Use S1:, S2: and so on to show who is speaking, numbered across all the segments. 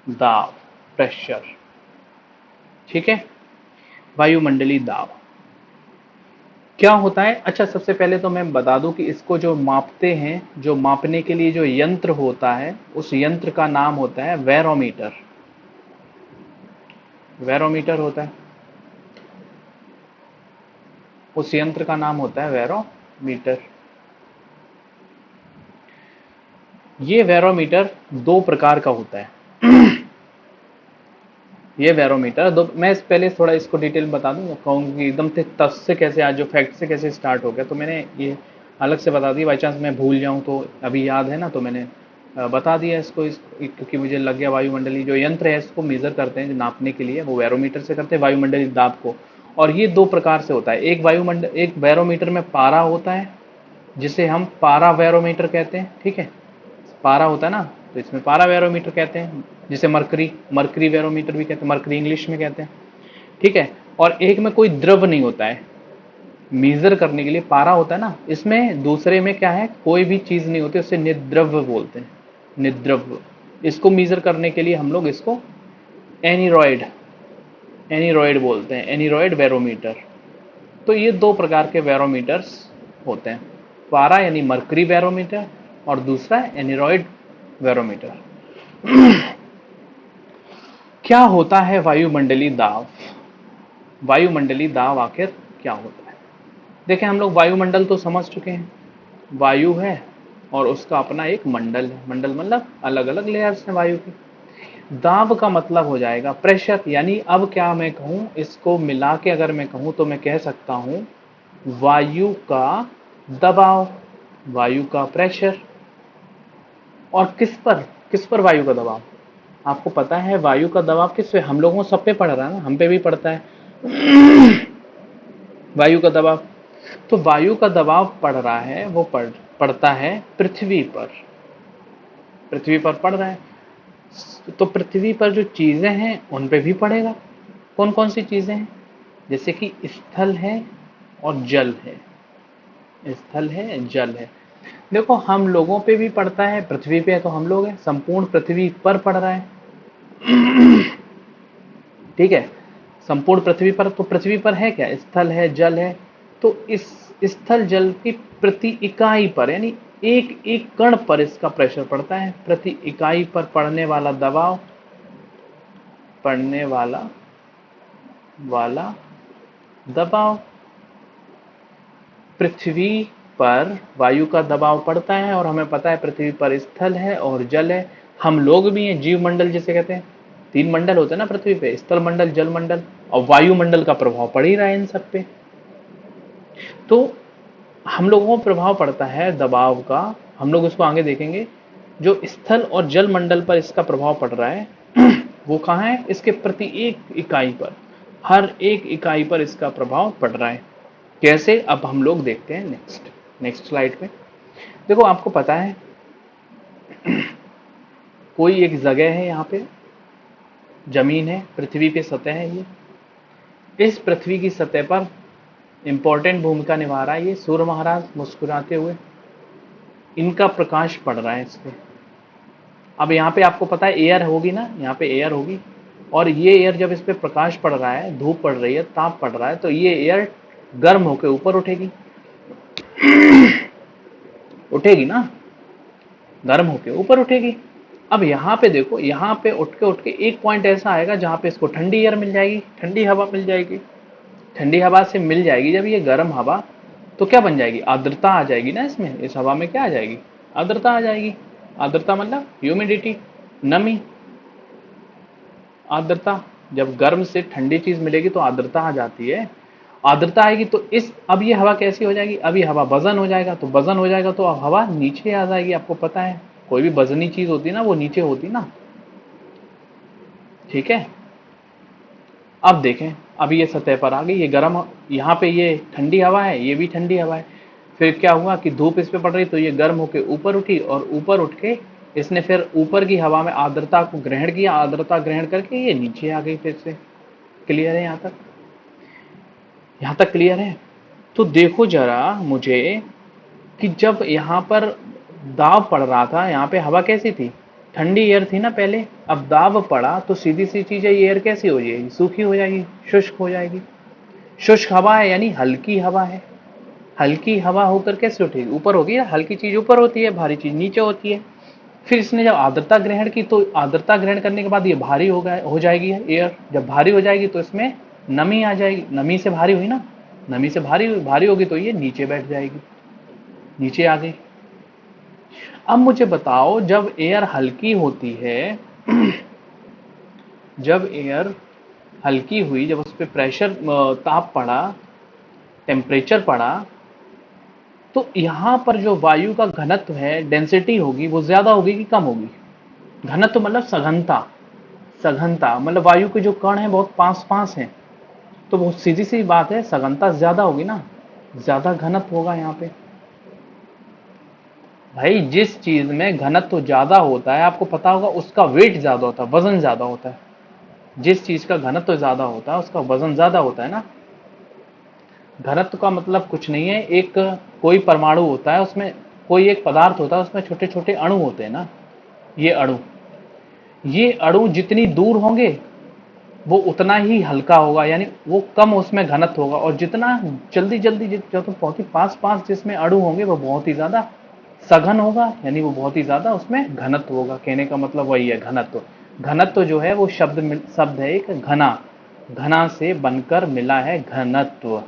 S1: दाब, प्रेशर। ठीक है, वायुमंडलीय दाब क्या होता है? अच्छा, सबसे पहले तो मैं बता दूं कि इसको जो मापते हैं, जो मापने के लिए जो यंत्र होता है, उस यंत्र का नाम होता है बैरोमीटर। बैरोमीटर होता है, उस यंत्र का नाम होता है बैरोमीटर। ये बैरोमीटर दो प्रकार का होता है। ये बैरोमीटर दो, मैं इस पहले थोड़ा इसको डिटेल में बता दूं, कहूँगी एकदम से तस से कैसे आज जो फैक्ट से कैसे स्टार्ट हो गया, तो मैंने ये अलग से बता दिया। बाई चांस मैं भूल जाऊं तो अभी याद है ना, तो मैंने बता दिया इसको क्योंकि मुझे लग गया। वायुमंडलीय जो यंत्र है इसको मेजर करते हैं, जो नापने के लिए, वो बैरोमीटर से करते हैं वायुमंडलीय दाब को। और ये दो प्रकार से होता है। एक बैरोमीटर में पारा होता है, जिसे हम पारा बैरोमीटर कहते हैं। ठीक है, पारा होता है ना, तो इसमें पारा बैरोमीटर कहते हैं, जिसे मरकरी मरकरी बैरोमीटर भी कहते हैं, मरकरी इंग्लिश में कहते हैं। ठीक है, और एक में कोई द्रव नहीं होता है मेजर करने के लिए। पारा होता है ना, इसमें दूसरे में क्या है, कोई भी चीज नहीं होती, उससे निद्रव्य बोलते हैं, निद्रव्य। इसको मेजर करने के लिए हम लोग इसको एनीरॉइड एनीरॉइड बोलते हैं, एनीरॉइड बैरोमीटर। तो ये दो प्रकार के बैरोमीटर्स होते हैं, पारा यानी मरकरी बैरोमीटर और दूसरा एनीरॉइड बैरोमीटर। क्या होता है वायुमंडलीय दाब? वायुमंडलीय दाब आखिर क्या होता है? देखें, हम लोग वायुमंडल तो समझ चुके हैं, वायु है और उसका अपना एक मंडल है। मंडल मतलब अलग अलग लेयर्स हैं वायु की। दाब का मतलब हो जाएगा प्रेशर, यानी अब क्या मैं कहूं, इसको मिला के अगर मैं कहूं तो मैं कह सकता हूं वायु का दबाव, वायु का प्रेशर। और किस पर वायु का दबाव? आपको पता है वायु का दबाव किस पे, हम लोगों सब पे पड़ रहा है ना, हम पे भी पड़ता है वायु का दबाव। तो वायु का दबाव पड़ रहा है, वो पड़ता है पृथ्वी पर, पृथ्वी पर पड़ रहा है। तो पृथ्वी पर जो चीजें हैं उन पे भी पड़ेगा। कौन कौन सी चीजें हैं? जैसे कि स्थल है और जल है, स्थल है जल है। देखो, हम लोगों पे भी पड़ता है, पृथ्वी पे है तो हम लोग हैं, संपूर्ण पृथ्वी पर पड़ रहा है। ठीक है, संपूर्ण पृथ्वी पर। तो पृथ्वी पर है क्या, स्थल है जल है। तो इस स्थल जल की प्रति इकाई पर, यानी एक एक कण पर इसका प्रेशर पड़ता है। प्रति इकाई पर पड़ने वाला दबाव, पड़ने वाला वाला दबाव। पृथ्वी पर वायु का दबाव पड़ता है और हमें पता है पृथ्वी पर स्थल है और जल है। हम लोग भी हैं, जीव मंडल जिसे कहते हैं। तीन मंडल होते हैं ना पृथ्वी पे, स्थल मंडल, जल मंडल और वायुमंडल का प्रभाव पड़ ही रहा है इन सब पे। तो हम लोगों को प्रभाव पड़ता है दबाव का, हम लोग उसको आगे देखेंगे। जो स्थल और जल मंडल पर इसका प्रभाव पड़ रहा है वो कहाँ है, इसके प्रति एक इकाई पर, हर एक इकाई पर इसका प्रभाव पड़ रहा है। कैसे, अब हम लोग देखते हैं नेक्स्ट नेक्स्ट स्लाइड पे। देखो, आपको पता है कोई एक जगह है, यहाँ पे जमीन है, पृथ्वी पे सतह है ये। इस पृथ्वी की सतह पर इंपॉर्टेंट भूमिका निभा रहा है ये सूर्य महाराज मुस्कुराते हुए। इनका प्रकाश पड़ रहा है इस पे। अब यहाँ पे आपको पता है एयर होगी ना, यहाँ पे एयर होगी, और ये एयर जब इस पे प्रकाश पड़ रहा है, धूप पड़ रही है, ताप पड़ रहा है, तो ये एयर गर्म होकर ऊपर उठेगी, उठेगी ना, गर्म होके ऊपर उठेगी। अब यहाँ पे देखो, यहाँ पे उठ के एक पॉइंट ऐसा आएगा जहाँ पे इसको ठंडी एयर मिल जाएगी, ठंडी हवा मिल जाएगी। ठंडी हवा से मिल जाएगी जब ये गर्म हवा, तो क्या बन जाएगी, आर्द्रता आ जाएगी ना इसमें, इस हवा में क्या आ जाएगी, आर्द्रता आ जाएगी। आर्द्रता मतलब ह्यूमिडिटी, नमी। आर्द्रता, जब गर्म से ठंडी चीज मिलेगी तो आर्द्रता आ जाती है। आर्द्रता आएगी तो इस, अब ये हवा कैसी हो जाएगी, अब ये हवा वजन हो जाएगा, तो वजन हो जाएगा तो अब हवा नीचे आ जाएगी। आपको पता है कोई भी वजनी चीज होती है ना, वो नीचे होती ना। ठीक है, अब देखें, अब ये सतह पर आ गई, ये गर्म, यहाँ पे ये ठंडी हवा है, ये भी ठंडी हवा है। फिर क्या हुआ कि धूप इस पे पड़ रही, तो ये गर्म होके ऊपर उठी, और ऊपर उठ के इसने फिर ऊपर की हवा में आर्द्रता को ग्रहण किया, आर्द्रता ग्रहण करके ये नीचे आ गई फिर से। क्लियर है यहाँ तक? यहाँ तक क्लियर है? तो देखो जरा मुझे कि जब यहाँ पर दाब पड़ रहा था, यहाँ पे हवा कैसी थी, ठंडी एयर थी ना पहले, अब दाब पड़ा तो सीधी सी चीज है, ये एयर कैसी हो जाएगी, सूखी हो जाएगी, शुष्क हो जाएगी। शुष्क हवा है यानी हल्की हवा है, हल्की हवा होकर कैसे उठेगी, ऊपर होगी ना, हल्की चीज ऊपर होती है, भारी चीज नीचे होती है। फिर इसने जब आर्द्रता ग्रहण की तो आर्द्रता ग्रहण करने के बाद ये भारी हो जाएगी एयर, जब भारी हो जाएगी तो इसमें नमी आ जाएगी, नमी से भारी हुई ना, नमी से भारी हुई, भारी होगी तो ये नीचे बैठ जाएगी, नीचे आ गई। अब मुझे बताओ जब एयर हल्की होती है, जब एयर हल्की हुई, जब उस पर प्रेशर ताप पड़ा, टेम्परेचर पड़ा, तो यहां पर जो वायु का घनत्व है, डेंसिटी होगी, वो ज्यादा होगी कि कम होगी। घनत्व मतलब सघनता, सघनता मतलब वायु के जो कण हैं बहुत पास पास हैं, तो बहुत सीधी सी बात है, सघनता ज्यादा होगी ना, ज्यादा घनत्व होगा यहाँ पे। भाई जिस चीज में घनत्व ज्यादा होता है, आपको पता होगा उसका वेट ज्यादा होता है, वजन ज्यादा होता है। जिस चीज का घनत्व ज्यादा होता है उसका वजन ज्यादा होता है ना। घनत्व का मतलब कुछ नहीं है, एक कोई परमाणु होता है उसमें, कोई एक पदार्थ होता है उसमें छोटे छोटे अणु होते हैं ना, ये अणु, ये अणु जितनी दूर होंगे वो उतना ही हल्का होगा, यानी वो कम उसमें घनत्व होगा, और जितना जल्दी जल्दी जो तो बहुत ही पास पास जिसमें अणु होंगे वो बहुत ही ज्यादा सघन होगा, यानी वो बहुत ही ज्यादा उसमें घनत्व होगा। कहने का मतलब वही है, घनत्व। घनत्व जो है वो शब्द है एक, घना, घना से बनकर मिला है घनत्व।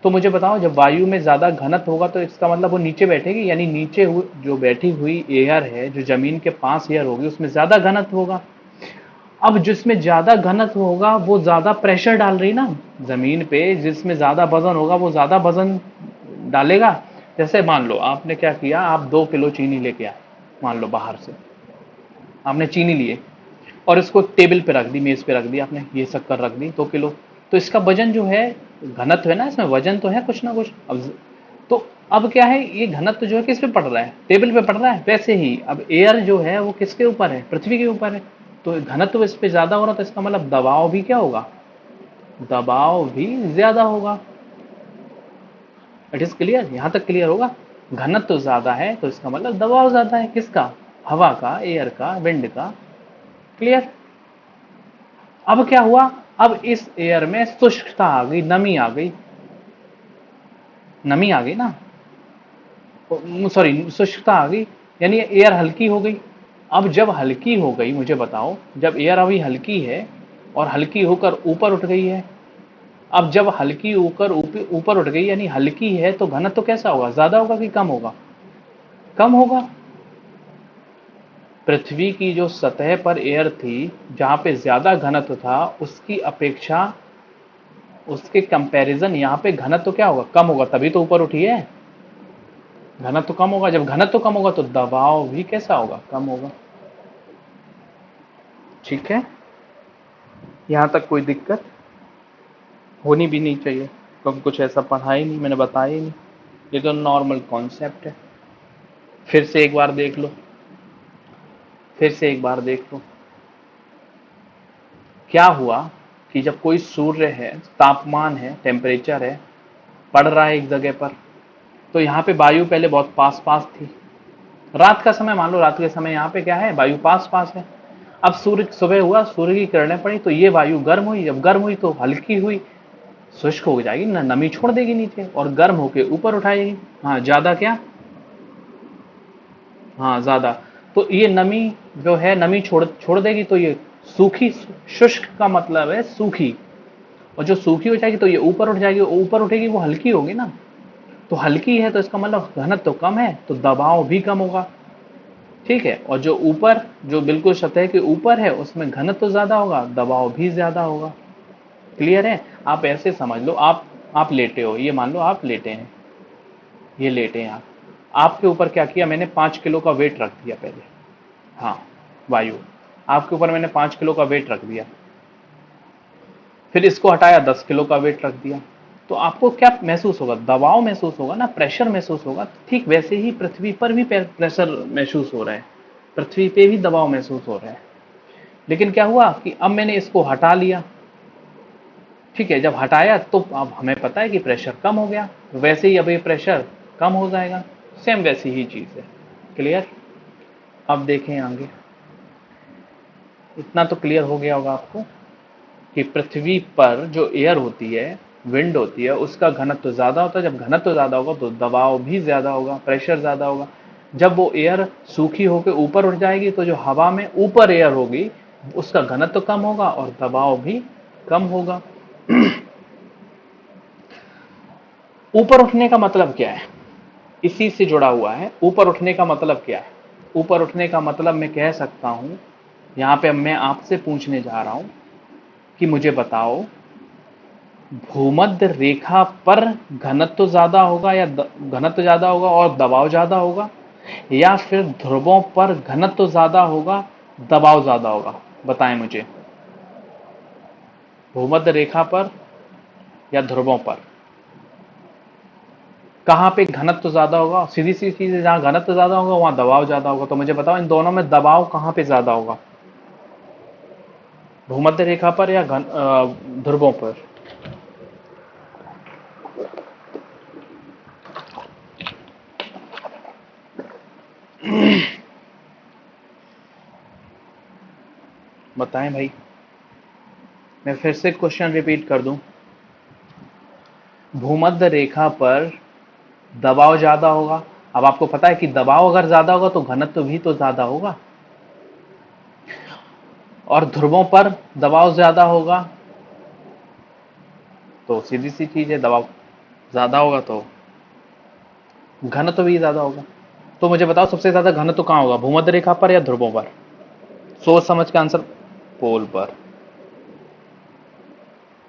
S1: तो मुझे बताओ जब वायु में ज्यादा घनत्व होगा तो इसका मतलब वो नीचे बैठेगी, यानी नीचे जो बैठी हुई एयर है, जो जमीन के पास एयर होगी उसमें ज्यादा घनत्व होगा। अब जिसमें ज्यादा घनत्व होगा वो ज्यादा प्रेशर डाल रही ना जमीन पे, जिसमें ज्यादा वजन होगा वो ज्यादा वजन डालेगा। जैसे मान लो आपने क्या किया, आप 2 किलो चीनी लेके आए, मान लो बाहर से आपने चीनी लिए और इसको टेबल पे रख दी, मेज पे रख दी आपने, ये शक्कर रख दी 2 किलो, तो इसका वजन जो है, घनत्व है ना इसमें, वजन तो है कुछ ना कुछ। अब तो अब क्या है, ये घनत्व जो है किस पे पड़ रहा है, टेबल पे पड़ रहा है। वैसे ही अब एयर जो है वो किसके ऊपर है, पृथ्वी के ऊपर है, तो घनत्व इस पे ज्यादा हो रहा, तो इसका मतलब दबाव भी क्या होगा, दबाव भी ज्यादा होगा। इट इज क्लियर, यहां तक क्लियर होगा। घनत्व ज्यादा है तो इसका मतलब दबाव ज्यादा है, किसका, हवा का, एयर का, विंड का। क्लियर। अब क्या हुआ, अब इस एयर में शुष्कता आ गई, नमी आ गई, नमी आ गई ना, सॉरी शुष्कता आ गई, यानी एयर हल्की हो गई। अब जब हल्की हो गई, मुझे बताओ जब एयर अभी हल्की है और हल्की होकर ऊपर उठ गई है, अब जब हल्की होकर ऊपर उठ गई यानी हल्की है, तो घनत्व तो कैसा होगा, ज्यादा होगा कि कम होगा, कम होगा। पृथ्वी की जो सतह पर एयर थी, जहां पे ज्यादा घनत्व था, उसकी अपेक्षा, उसके कंपैरिजन यहाँ पे घनत्व तो क्या होगा, कम होगा, तभी तो ऊपर उठी है। घनत्व तो कम होगा, जब घनत्व तो कम होगा तो दबाव भी कैसा होगा, कम होगा। ठीक है, यहां तक कोई दिक्कत होनी भी नहीं चाहिए, क्योंकि कुछ ऐसा पढ़ा ही नहीं, मैंने बताया ही नहीं, ये तो नॉर्मल कॉन्सेप्ट है। फिर से एक बार देख लो, फिर से एक बार देख लो। क्या हुआ कि जब कोई सूर्य है, तापमान है, टेम्परेचर है, पड़ रहा है एक जगह पर, तो यहाँ पे वायु पहले बहुत पास पास थी। रात का समय, मान लो रात के समय यहाँ पे क्या है, वायु पास पास है। अब सूर्य सुबह हुआ, सूर्य की किरणें पड़ी तो ये वायु गर्म हुई, जब गर्म हुई तो हल्की हुई, शुष्क हो जाएगी ना, नमी छोड़ देगी नीचे और गर्म होके ऊपर उठाएगी। हाँ ज्यादा क्या, हाँ ज्यादा। तो ये नमी जो है, नमी छोड़ छोड़ देगी तो ये सूखी, शुष्क का मतलब है सूखी, और जो सूखी हो जाएगी तो ये ऊपर उठ जाएगी, ऊपर उठेगी वो हल्की होगी ना, तो हल्की है तो इसका मतलब घनत्व तो कम है, तो दबाव भी कम होगा। ठीक है, और जो ऊपर, जो बिल्कुल सतह के ऊपर है उसमें घनत्व तो ज्यादा होगा, दबाव भी ज्यादा होगा। क्लियर है। आप ऐसे समझ लो, आप लेटे हो, ये मान लो आप लेटे हैं, ये लेटे हैं आप, आपके ऊपर क्या किया मैंने, 5 किलो का वेट रख दिया पहले, हाँ वायु, आपके ऊपर मैंने 5 किलो का वेट रख दिया, फिर इसको हटाया 10 किलो का वेट रख दिया, तो आपको क्या महसूस होगा, दबाव महसूस होगा ना, प्रेशर महसूस होगा। ठीक वैसे ही पृथ्वी पर भी प्रेशर महसूस हो रहा है, पृथ्वी पे भी दबाव महसूस हो रहा है। लेकिन क्या हुआ कि अब मैंने इसको हटा लिया, ठीक है, जब हटाया तो अब हमें पता है कि प्रेशर कम हो गया, वैसे ही अब ये प्रेशर कम हो जाएगा, सेम वैसी ही चीज है। क्लियर। अब देखें आगे, इतना तो क्लियर हो गया होगा आपको कि पृथ्वी पर जो एयर होती है, विंड होती है, उसका घनत्व ज्यादा होता है। जब घनत्व ज्यादा होगा तो दबाव भी ज्यादा होगा, प्रेशर ज्यादा होगा। जब वो एयर सूखी होकर ऊपर उठ जाएगी तो जो हवा में ऊपर एयर होगी उसका घनत्व कम होगा और दबाव भी कम होगा। ऊपर उठने का मतलब क्या है, इसी से जुड़ा हुआ है। ऊपर उठने का मतलब क्या है? ऊपर उठने का मतलब मैं कह सकता हूं, यहां पे मैं आपसे पूछने जा रहा हूं कि मुझे बताओ, भूमध्य रेखा पर घनत्व ज्यादा होगा या घनत्व ज्यादा होगा और दबाव ज्यादा होगा, या फिर ध्रुवों पर घनत्व ज्यादा होगा, दबाव ज्यादा होगा? बताएं मुझे, भूमध्य रेखा पर या ध्रुवों पर कहां पे घनत्व ज्यादा होगा? सीधी सी चीज है, जहां घनत्व ज्यादा होगा वहां दबाव ज्यादा होगा। तो मुझे बताओ इन दोनों में दबाव कहां पे ज्यादा होगा, भूमध्य रेखा पर या ध्रुवों पर? बताएं भाई। मैं फिर से क्वेश्चन रिपीट कर दूं, भूमध्य रेखा पर दबाव ज्यादा होगा। अब आपको पता है कि दबाव अगर ज्यादा होगा तो घनत्व भी तो ज्यादा होगा, और ध्रुवों पर दबाव ज्यादा होगा तो सीधी सी चीज है, दबाव ज्यादा होगा तो घनत्व भी ज्यादा होगा। तो मुझे बताओ सबसे ज्यादा घनत्व कहां होगा, भूमध्य रेखा पर या ध्रुवों पर? सोच समझ के आंसर। पोल पर।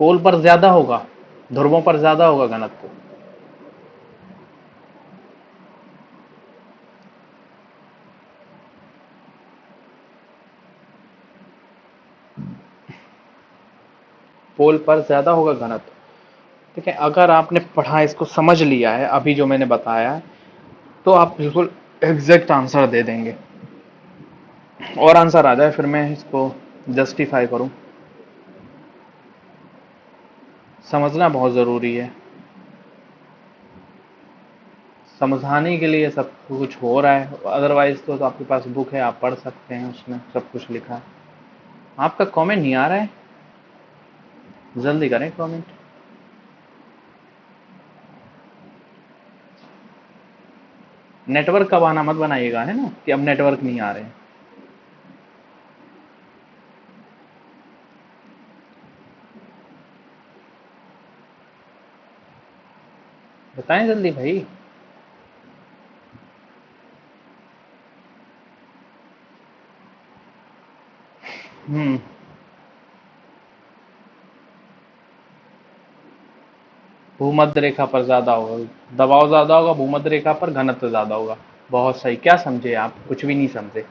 S1: पोल पर ज्यादा होगा, ध्रुवों पर ज्यादा होगा घनत्व। पोल पर ज्यादा होगा घनत्व। ठीक है, अगर आपने पढ़ा, इसको समझ लिया है अभी जो मैंने बताया है, तो आप बिल्कुल एग्जैक्ट आंसर दे देंगे। और आंसर आ जाए फिर मैं इसको जस्टिफाई करूं। समझना बहुत जरूरी है, समझाने के लिए सब कुछ हो रहा है। अदरवाइज तो आपके पास बुक है, आप पढ़ सकते हैं, उसमें सब कुछ लिखा है। आपका कमेंट नहीं आ रहा है, जल्दी करें कमेंट। नेटवर्क का बहाना मत बनाइएगा, है ना, कि अब नेटवर्क नहीं आ रहे हैं। बताएं जल्दी भाई। हम्म। भूमध्य रेखा पर ज्यादा होगा, दबाव ज्यादा होगा, भूमध्य रेखा पर घनत्व ज्यादा होगा। बहुत सही। क्या समझे आप? कुछ भी नहीं समझे,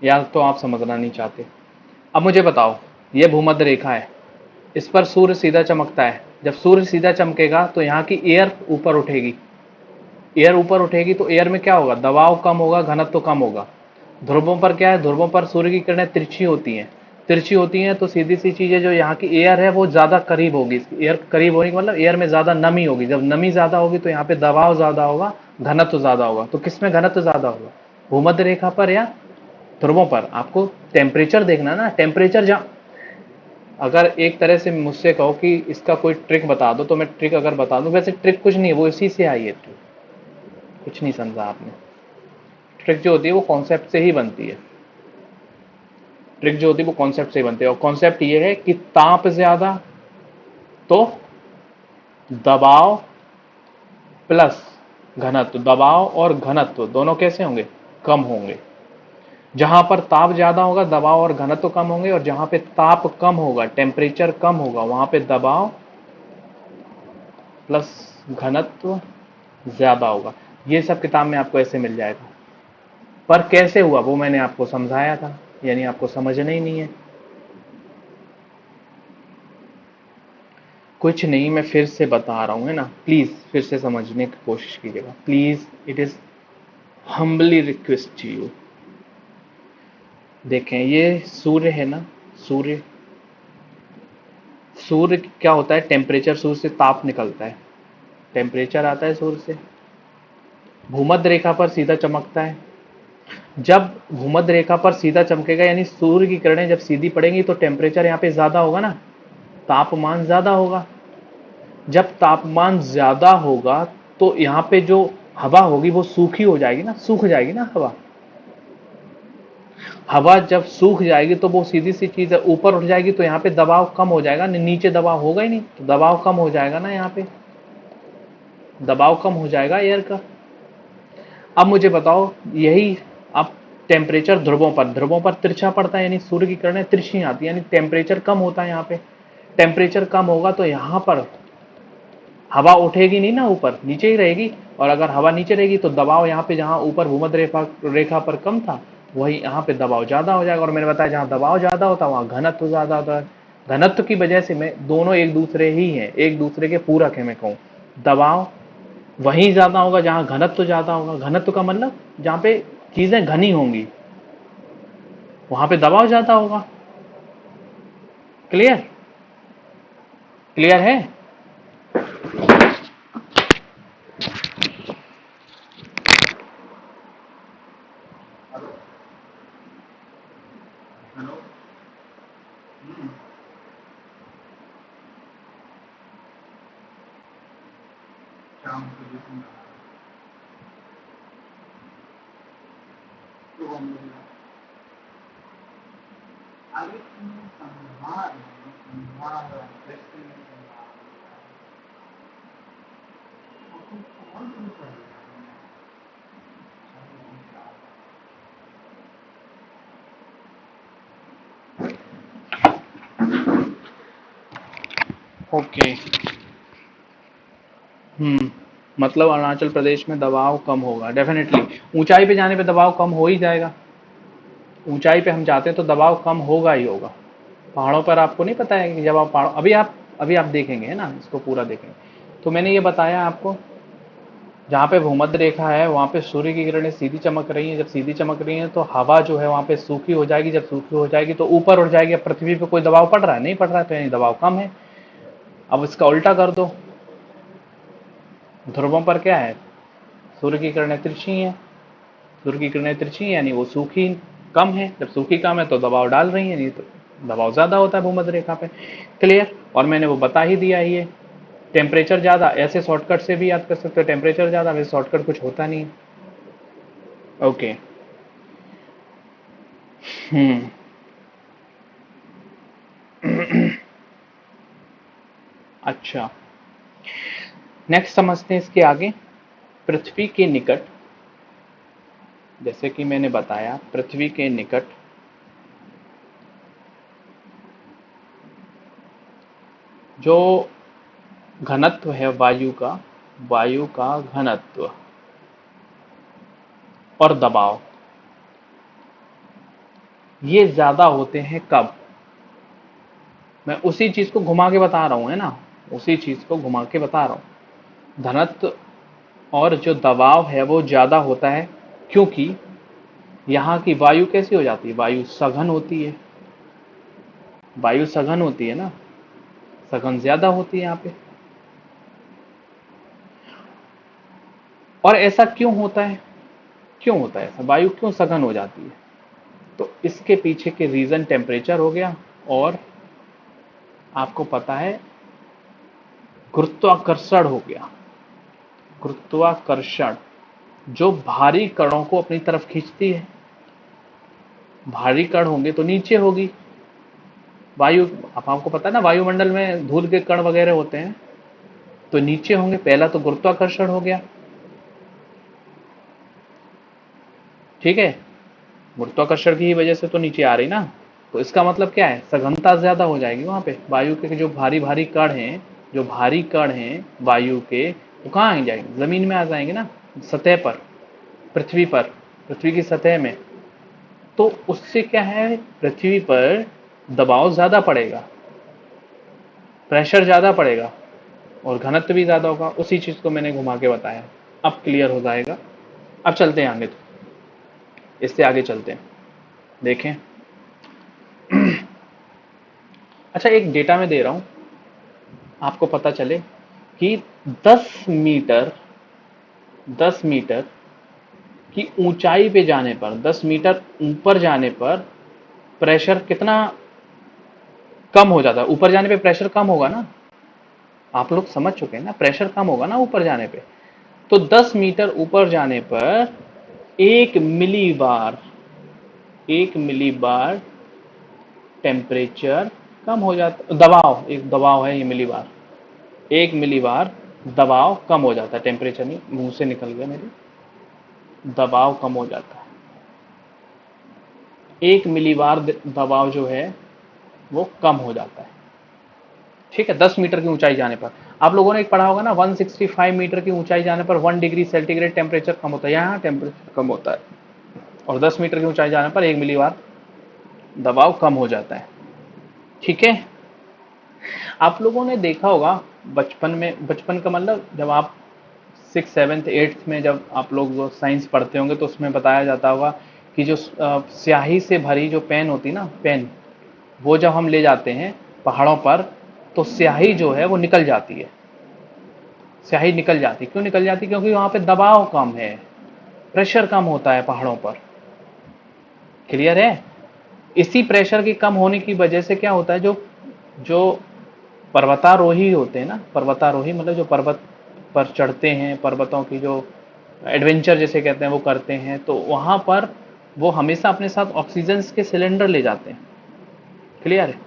S1: या तो आप समझना नहीं चाहते। अब मुझे बताओ, ये भूमध्य रेखा है, इस पर सूर्य सीधा चमकता है। जब सूर्य सीधा चमकेगा तो यहाँ की एयर ऊपर उठेगी। एयर ऊपर उठेगी तो एयर में क्या होगा, दबाव कम होगा, घनत्व कम होगा। ध्रुवों पर क्या है, ध्रुवों पर सूर्य की किरणें तिरछी होती हैं। तिरछी होती हैं तो सीधी सी चीज है, जो यहाँ की एयर है वो ज्यादा करीब होगी। एयर करीब होने का मतलब एयर में ज्यादा नमी होगी। जब नमी ज्यादा होगी तो यहाँ पे दबाव ज्यादा होगा, घनत्व ज्यादा होगा। तो किसमें घनत्व ज्यादा होगा, भूमध्य रेखा पर या ध्रुवों पर? आपको टेम्परेचर देखना ना, टेम्परेचर जहाँ, अगर एक तरह से मुझसे कहो कि इसका कोई ट्रिक बता दो तो मैं ट्रिक अगर बता दूं, वैसे ट्रिक कुछ नहीं है, वो इसी से आई है ट्रिक। कुछ नहीं समझा आपने। ट्रिक जो होती है वो कॉन्सेप्ट से ही बनती है। ट्रिक जो होती है वो कॉन्सेप्ट से ही बनती है, और कॉन्सेप्ट ये है कि ताप ज्यादा तो दबाव प्लस घनत्व, दबाव और घनत्व दोनों कैसे होंगे, कम होंगे। जहां पर ताप ज्यादा होगा दबाव और घनत्व कम होंगे, और जहां पे ताप कम होगा, टेम्परेचर कम होगा, वहां पे दबाव प्लस घनत्व ज्यादा होगा। ये सब किताब में आपको ऐसे मिल जाएगा। पर कैसे हुआ वो मैंने आपको समझाया था, यानी आपको समझना ही नहीं है। कुछ नहीं, मैं फिर से बता रहा हूं, है ना, प्लीज फिर से समझने की कोशिश कीजिएगा please, it is humbly request to you. देखें, ये सूर्य है ना, सूर्य, सूर्य क्या होता है, टेम्परेचर, सूर्य से ताप निकलता है, टेम्परेचर आता है सूर्य से, भूमध्य रेखा पर सीधा चमकता है। जब भूमध्य रेखा पर सीधा चमकेगा यानी सूर्य की किरणें जब सीधी पड़ेंगी तो टेम्परेचर यहाँ पे ज्यादा होगा ना, तापमान ज्यादा होगा। जब तापमान ज्यादा होगा तो यहाँ पे जो हवा होगी वो सूखी हो जाएगी ना, सूख जाएगी ना हवा। हवा जब सूख जाएगी तो वो सीधी सी चीज है, ऊपर उठ जाएगी तो यहाँ पे दबाव कम हो जाएगा, नीचे दबाव होगा ही नहीं, तो दबाव कम हो जाएगा ना, यहाँ पे दबाव कम हो जाएगा एयर का। अब मुझे बताओ यही, अब टेम्परेचर ध्रुवों पर तिरछा पड़ता है, यानी सूर्य की किरणें तिरछी आती है, यानी टेम्परेचर कम होता है यहाँ पे। टेम्परेचर कम होगा तो यहाँ पर हवा उठेगी नहीं ना, ऊपर नीचे ही रहेगी। और अगर हवा नीचे रहेगी तो दबाव यहाँ पे, जहाँ ऊपर भूमध्य रेखा रेखा पर कम था, वही यहाँ पे दबाव ज्यादा हो जाएगा। और मैंने बताया जहाँ दबाव ज्यादा होता है वहाँ घनत्व ज्यादा होता है। घनत्व की वजह से मैं, दोनों एक दूसरे ही हैं, एक दूसरे के पूरक है मैं कहूँ। दबाव वहीं ज्यादा होगा जहां घनत्व ज्यादा होगा। घनत्व का मतलब जहां पे चीजें घनी होंगी वहां पे दबाव ज्यादा होगा। क्लियर? क्लियर है? ओके। मतलब अरुणाचल प्रदेश में दबाव कम होगा डेफिनेटली। ऊंचाई पे जाने पे दबाव कम हो ही जाएगा। ऊंचाई पे हम जाते हैं तो दबाव कम होगा ही होगा। पहाड़ों पर आपको नहीं पता है कि जब आप पहाड़, अभी आप देखेंगे है ना, इसको पूरा देखेंगे तो मैंने ये बताया आपको, जहाँ पे भूमध्य रेखा है वहाँ पे सूर्य की किरणें सीधी चमक रही हैं। जब सीधी चमक रही हैं तो हवा जो है वहाँ पे सूखी हो जाएगी। जब सूखी हो जाएगी तो ऊपर उठ जाएगी। अब पृथ्वी पे कोई दबाव पड़ रहा है? नहीं पड़ रहा है, तो यानी दबाव कम है। अब इसका उल्टा कर दो, ध्रुवों पर क्या है, सूर्य की किरणें तिरछी हैं। सूर्य की किरणें तिरछी हैं यानी वो सूखी कम है। जब सूखी कम है तो दबाव डाल रही है, नहीं तो दबाव ज्यादा होता है भूमध्य रेखा पे। क्लियर? और मैंने वो बता ही दिया ही है। टेम्परेचर ज्यादा, ऐसे शॉर्टकट से भी याद कर सकते हो, टेम्परेचर ज्यादा, वैसे शॉर्टकट कुछ होता नहीं है। ओके। हम्म। अच्छा, नेक्स्ट समझते हैं इसके आगे। पृथ्वी के निकट, जैसे कि मैंने बताया, पृथ्वी के निकट जो घनत्व है वायु का घनत्व और दबाव, ये ज्यादा होते हैं कब? मैं उसी चीज को घुमा के बता रहा हूं, है ना, उसी चीज को घुमा के बता रहा हूं। घनत्व और जो दबाव है वो ज्यादा होता है क्योंकि यहाँ की वायु कैसी हो जाती है, वायु सघन होती है। वायु सघन होती है ना, सघन ज्यादा होती है यहाँ पे। और ऐसा क्यों होता है? क्यों होता है ऐसा, वायु क्यों सघन हो जाती है? तो इसके पीछे के रीजन टेम्परेचर हो गया, और आपको पता है गुरुत्वाकर्षण हो गया। गुरुत्वाकर्षण जो भारी कणों को अपनी तरफ खींचती है। भारी कण होंगे तो नीचे होगी वायु। अब आपको पता है ना, वायुमंडल में धूल के कण वगैरह होते हैं तो नीचे होंगे। पहला तो गुरुत्वाकर्षण हो गया, ठीक है, गुरुत्वाकर्षण की ही वजह से तो नीचे आ रही ना। तो इसका मतलब क्या है, सघनता ज्यादा हो जाएगी वहां पे। वायु के जो भारी भारी कण हैं, जो भारी कण हैं वायु के, वो कहाँ आ जाएंगे, जमीन में आ जाएंगे ना, सतह पर, पृथ्वी पर, पृथ्वी की सतह में। तो उससे क्या है, पृथ्वी पर दबाव ज्यादा पड़ेगा, प्रेशर ज्यादा पड़ेगा, और घनत्व भी ज्यादा होगा। उसी चीज को मैंने घुमा के बताया। अब क्लियर हो जाएगा। अब चलते हैं आगे, तो इससे आगे चलते हैं, देखें। अच्छा, एक डेटा में दे रहा हूं, आपको पता चले कि 10 मीटर 10 मीटर कि ऊंचाई पे जाने पर 10 मीटर ऊपर जाने पर प्रेशर कितना कम हो जाता है। ऊपर जाने पे प्रेशर कम होगा ना, आप लोग समझ चुके हैं ना, प्रेशर कम होगा ना ऊपर जाने पे। तो 10 मीटर ऊपर जाने पर 1 मिली बार, 1 मिली बार टेम्परेचर कम हो जाता, दबाव, एक दबाव है ये मिलीबार, 1 मिलीबार दबाव कम हो जाता है। टेम्परेचर नहीं, मुंह से निकल गया मेरे, दबाव कम हो जाता है। 1 मिलीबार दबाव जो है वो कम हो जाता है। ठीक है, 10 मीटर की ऊंचाई जाने पर। आप लोगों ने एक पढ़ा होगा ना, 165 मीटर की ऊंचाई जाने पर 1 डिग्री सेंटीग्रेड टेम्परेचर कम होता है, यहाँ टेम्परेचर कम होता है। और 10 मीटर की ऊंचाई जाने पर 1 मिलीबार दबाव कम हो जाता है। ठीक है, आप लोगों ने देखा होगा बचपन में, बचपन का मतलब जब आप 6, 7, 8 में जब आप लोग साइंस पढ़ते होंगे तो उसमें बताया जाता होगा कि जो स्याही से भरी जो पेन होती ना, पेन, वो जब हम ले जाते हैं पहाड़ों पर तो स्याही जो है वो निकल जाती है। स्याही निकल जाती, क्यों निकल जाती? क्योंकि वहां पे दबाव कम है, प्रेशर कम होता है पहाड़ों पर। क्लियर है? इसी प्रेशर के कम होने की वजह से क्या होता है, जो जो पर्वतारोही होते हैं ना, पर्वतारोही मतलब जो पर्वत पर चढ़ते हैं, पर्वतों की जो एडवेंचर जैसे कहते हैं वो करते हैं, तो वहां पर वो हमेशा अपने साथ ऑक्सीजन के सिलेंडर ले जाते हैं। क्लियर है?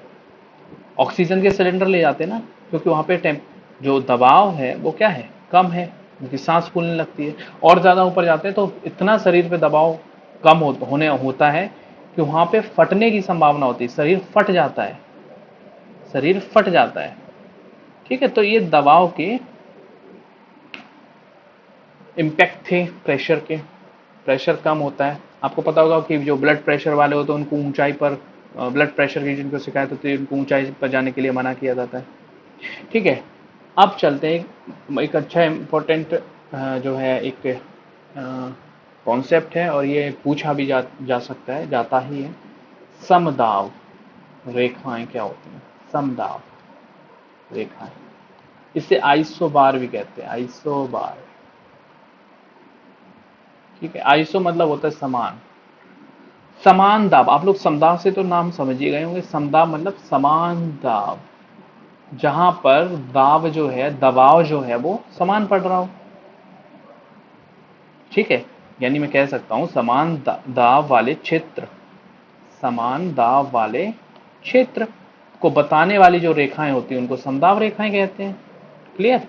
S1: ऑक्सीजन के सिलेंडर ले जाते हैं ना, क्योंकि वहां पे जो दबाव है वो क्या है, कम है, उनकी सांस फूलने लगती है। और ज्यादा ऊपर जाते हैं तो इतना शरीर पे दबाव कम होने होता है कि वहां पे फटने की संभावना होती है, शरीर फट जाता है, शरीर फट जाता है। ठीक है, तो ये दबाव के इम्पैक्ट थे प्रेशर के। प्रेशर कम होता है, आपको पता होगा कि जो ब्लड प्रेशर वाले होते हैं उनको ऊंचाई पर, ब्लड प्रेशर की जिनको शिकायत होती है उनको ऊंचाई पर जाने के लिए मना किया जाता है। ठीक है, अब चलते हैं एक अच्छा इंपॉर्टेंट जो है एक कॉन्सेप्ट है, और ये पूछा भी जा सकता है, जाता ही है। समदाब रेखाएं क्या होती हैं? समदाब रेखाएं, इसे आइसो बार भी कहते हैं, आइसो बार। ठीक है, आइसो मतलब होता है समान, समान दाब। आप लोग समदाब से तो नाम समझ ही गए होंगे, समदाब मतलब समान दाब, जहां पर दाब जो है, दबाव जो है वो समान पड़ रहा हो। ठीक है, यानी मैं कह सकता हूं समान दाब वाले क्षेत्र, समान दाब वाले क्षेत्र को बताने वाली जो रेखाएं होती हैं उनको समदाब रेखाएं कहते हैं। क्लियर?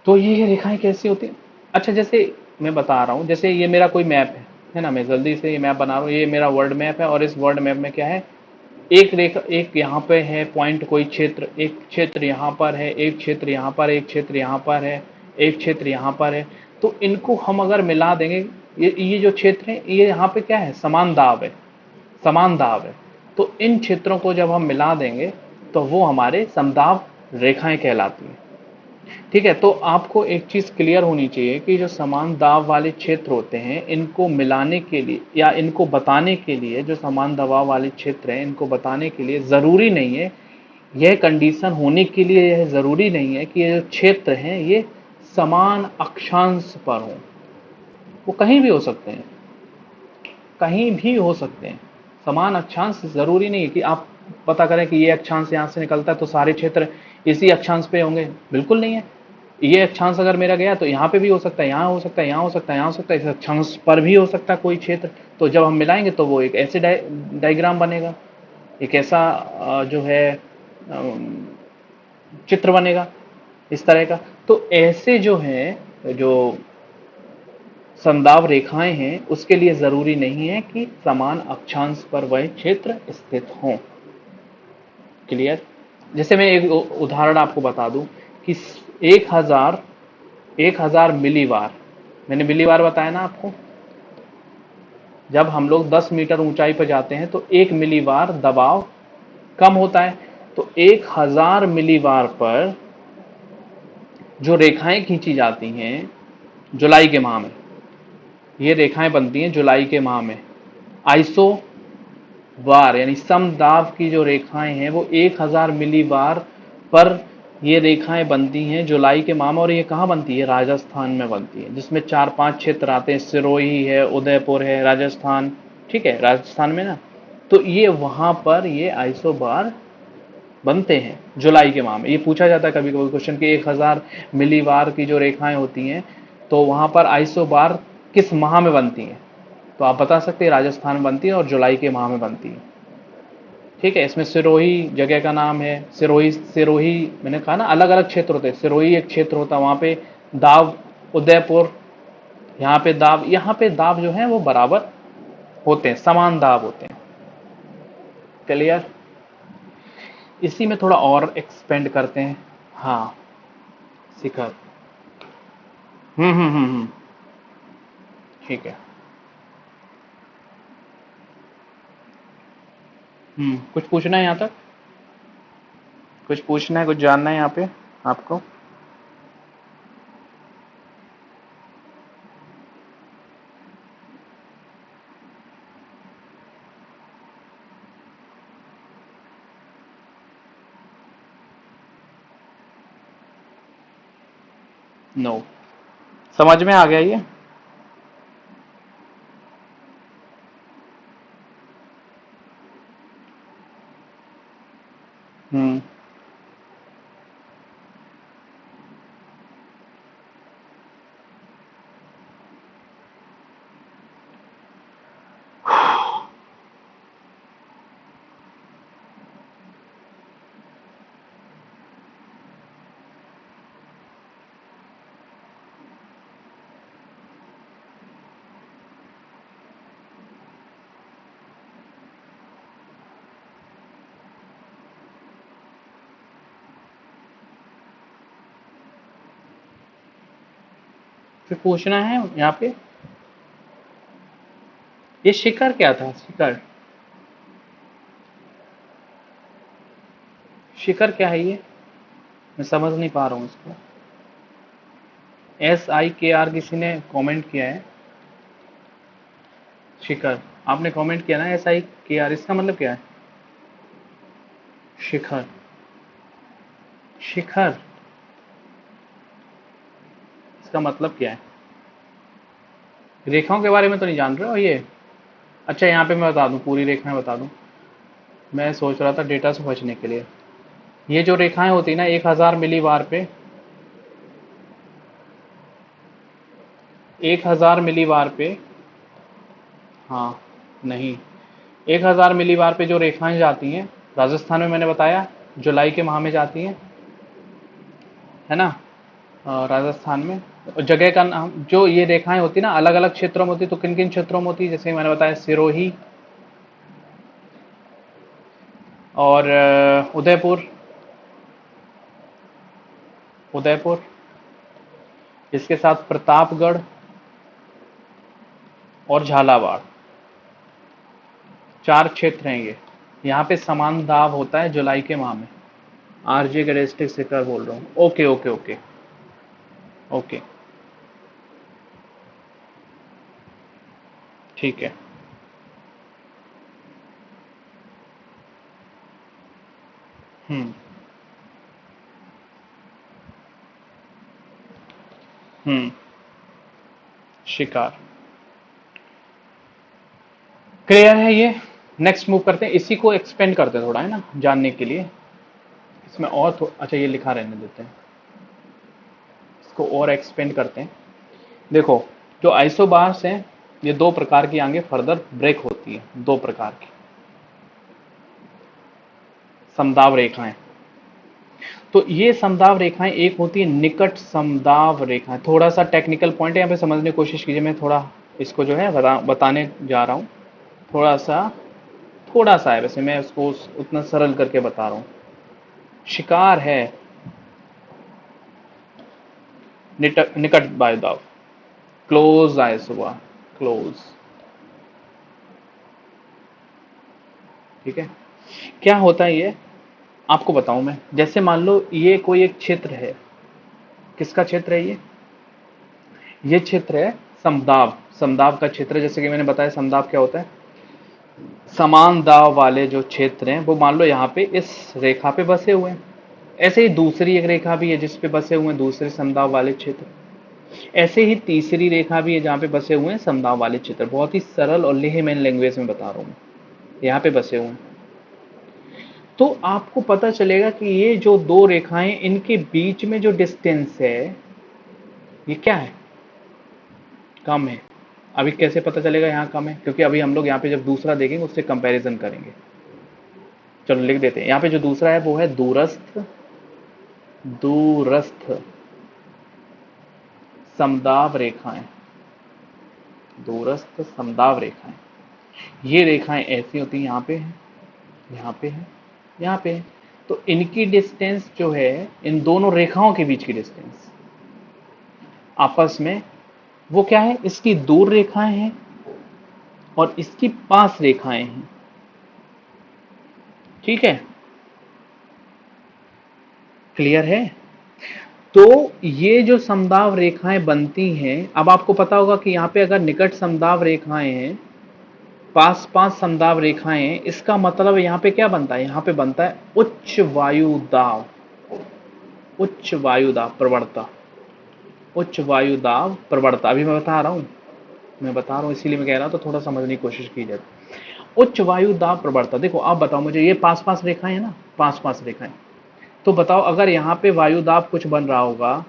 S1: तो ये रेखाएं कैसी होती हैं? अच्छा, जैसे मैं बता रहा हूं, जैसे ये मेरा कोई मैप है ना, मैं जल्दी से ये मैप बना रहा हूं, ये मेरा वर्ल्ड मैप है, और इस वर्ल्ड मैप में क्या है, एक रेखा, एक यहाँ पे है पॉइंट, कोई क्षेत्र, एक क्षेत्र यहाँ पर है, एक क्षेत्र यहाँ पर, एक क्षेत्र यहाँ पर है, एक क्षेत्र यहाँ पर है। तो इनको हम अगर मिला देंगे, ये जो क्षेत्र है ये यहाँ पे क्या है, समान दाब है, समान दाब है। तो इन क्षेत्रों को जब हम मिला देंगे तो वो हमारे समदाब रेखाएं कहलाती हैं। ठीक है, तो आपको एक चीज क्लियर होनी चाहिए कि जो समान दाब वाले क्षेत्र होते हैं इनको मिलाने के लिए या इनको बताने के लिए, जो समान दबाव वाले क्षेत्र हैं इनको बताने के लिए जरूरी नहीं है, यह कंडीशन होने के लिए यह जरूरी नहीं है कि ये जो क्षेत्र हैं ये समान अक्षांश पर हो। वो कहीं भी हो सकते हैं, कहीं भी हो सकते हैं। समान अक्षांश जरूरी नहीं है कि आप पता करें कि ये अक्षांश यहाँ से निकलता है तो सारे क्षेत्र इसी अक्षांश पे होंगे, बिल्कुल नहीं है। ये अक्षांश अगर मेरा गया तो यहाँ पे भी हो सकता है, यहाँ हो सकता है, यहाँ हो सकता है, यहाँ हो सकता है, इस अक्षांश पर भी हो सकता है कोई क्षेत्र। तो जब हम मिलाएंगे तो वो एक ऐसे डायग्राम बनेगा, एक ऐसा जो है चित्र बनेगा इस तरह का। तो ऐसे जो है, जो समदाब रेखाएं हैं उसके लिए जरूरी नहीं है कि समान अक्षांश पर वह क्षेत्र स्थित हों। क्लियर? जैसे मैं एक उदाहरण आपको बता दूं कि 1000 मिलीबार, मैंने मिलीबार बताया ना आपको, जब हम लोग 10 मीटर ऊंचाई पर जाते हैं तो 1 मिलीबार दबाव कम होता है। तो 1000 मिलीबार पर जो रेखाएं खींची जाती हैं जुलाई के माह में, ये रेखाएं बनती हैं जुलाई के माह में, आइसो बार यानी समदाब की जो रेखाएं हैं वो 1000 मिलीबार पर ये रेखाएं बनती हैं जुलाई के माह में, और ये कहाँ बनती है? राजस्थान में बनती है, जिसमें 4-5 क्षेत्र आते हैं। सिरोही है, उदयपुर है, राजस्थान। ठीक है, राजस्थान में ना, तो ये वहां पर ये आइसोबार बनते हैं जुलाई के माह में। ये पूछा जाता है कभी कभी क्वेश्चन कि 1000 मिलीबार की जो रेखाएं होती हैं, तो वहां पर आइसोबार किस माह में बनती हैं? तो आप बता सकते हैं राजस्थान में बनती है और जुलाई के माह में बनती है। ठीक है, इसमें सिरोही जगह का नाम है। सिरोही, सिरोही मैंने कहा ना, अलग अलग क्षेत्र होते हैं। सिरोही एक क्षेत्र होता है, वहां पे दाव, उदयपुर, यहाँ पे दाव जो है वो बराबर होते हैं, समान दाव होते हैं। क्लियर? इसी में थोड़ा और एक्सपेंड करते हैं। हाँ, शिखर। हम्म। ठीक है। कुछ पूछना है यहाँ तक? कुछ पूछना है, कुछ जानना है यहाँ पे आपको? नो। समझ में आ गया ये? हम्म। फिर पूछना है यहाँ पे, ये शिखर क्या था? शिखर, शिखर क्या है ये? मैं समझ नहीं पा रहा हूँ इसको। SIKR किसी ने कमेंट किया है। शिखर, आपने कमेंट किया ना SIKR, इसका मतलब क्या है? शिखर, शिखर, इसका मतलब क्या है? रेखाओं के बारे में तो नहीं जान रहे हो ये? अच्छा, यहाँ पे मैं बता दूं, पूरी रेखाएं बता दूं। मैं सोच रहा था डेटा से बचने के लिए, ये जो रेखाएं होती ना 1000 मिलीबार पे, 1000 मिलीबार पे, हाँ, नहीं, 1000 मिलीबार पे जो रेखाएं जाती हैं राजस्थान में, मैंने बताया जुलाई के माह में जाती हैं, है ना? राजस्थान में जगह का नाम, जो ये रेखाएं होती ना अलग अलग क्षेत्रों में होती, तो किन किन क्षेत्रों में होती? जैसे मैंने बताया सिरोही और उदयपुर, उदयपुर, इसके साथ प्रतापगढ़ और झालावाड़, 4 क्षेत्र हैं ये। यहाँ पे समान दाब होता है जुलाई के माह में। RJ के डिस्ट्रिक्ट से कर बोल रहा हूँ। ओके ओके ओके ओके, ठीक है। हम्म। हम्म। शिकार, क्लियर है ये? नेक्स्ट मूव करते हैं, इसी को एक्सपेंड करते हैं थोड़ा, है ना, जानने के लिए। इसमें और अच्छा, ये लिखा रहने देते हैं, इसको और एक्सपेंड करते हैं। देखो, जो आइसोबार्स हैं, ये 2 प्रकार की आगे फर्दर ब्रेक होती है, 2 प्रकार की समदाब रेखाएं। तो ये समदाब रेखाएं, एक होती है निकट समदाब रेखाएं। थोड़ा सा टेक्निकल पॉइंट है, यहाँ पे समझने की कोशिश कीजिए। मैं थोड़ा इसको जो है बताने जा रहा हूँ। थोड़ा सा, थोड़ा सा है वैसे, मैं उसको उतना सरल करके बता रहा हूँ। शिकार है निकट बायदाव, क्लोज आइसोबार, क्लोज। ठीक है, क्या होता है ये आपको बताऊं मैं। जैसे मान लो ये कोई एक क्षेत्र है, किसका क्षेत्र है ये क्षेत्र है समदाब, समदाब का क्षेत्र। जैसे कि मैंने बताया समदाब क्या होता है, समान दाव वाले जो क्षेत्र हैं वो मान लो यहाँ पे इस रेखा पे बसे हुए हैं। ऐसे ही दूसरी एक रेखा भी है जिस पे बसे हुए हैं दूसरे समदाब वाले क्षेत्र। ऐसे ही तीसरी रेखा भी है जहां पे बसे हुए हैं समदाब वाले क्षेत्र। बहुत ही सरल और लेहमैन लैंग्वेज में बता रहा हूं, यहाँ पे बसे हुए हैं। तो आपको पता चलेगा कि ये जो दो रेखाएं, इनके बीच में जो डिस्टेंस है ये क्या है, कम है। अभी कैसे पता चलेगा यहाँ कम है, क्योंकि अभी हम लोग यहाँ पे जब दूसरा देखेंगे उससे कंपैरिजन करेंगे। चलो लिख देते हैं, यहाँ पे जो दूसरा है वो है दूरस्थ, दूरस्थ समदाब रेखाएं, दूरस्थ समदाब रेखाएं। ये रेखाएं ऐसी होती हैं, यहाँ पे है, यहाँ पे है, यहाँ पे है। तो इनकी डिस्टेंस जो है, इन दोनों रेखाओं के बीच की डिस्टेंस आपस में वो क्या है, इसकी दूर रेखाएं हैं और इसकी पास रेखाएं हैं। ठीक है, क्लियर है। तो ये जो समदाब रेखाएं बनती हैं, अब आपको पता होगा कि यहाँ पे अगर निकट समदाब रेखाएं हैं, पास पास समदाब रेखाएं हैं, इसका मतलब यहाँ पे क्या बनता है, यहाँ पे बनता है उच्च वायु दाब, उच्च वायु दाब प्रवणता, उच्च वायु दाब प्रवणता। अभी मैं बता रहा हूं, मैं बता रहा हूं, इसीलिए मैं कह रहा हूं, तो थोड़ा समझने की कोशिश की जाए। उच्च वायु दाब प्रवणता, देखो आप बताओ मुझे, ये पास पास रेखाएं है ना, पास पास रेखाएं, तो बताओ अगर यहाँ पे वायु दाब कुछ बन रहा होगा,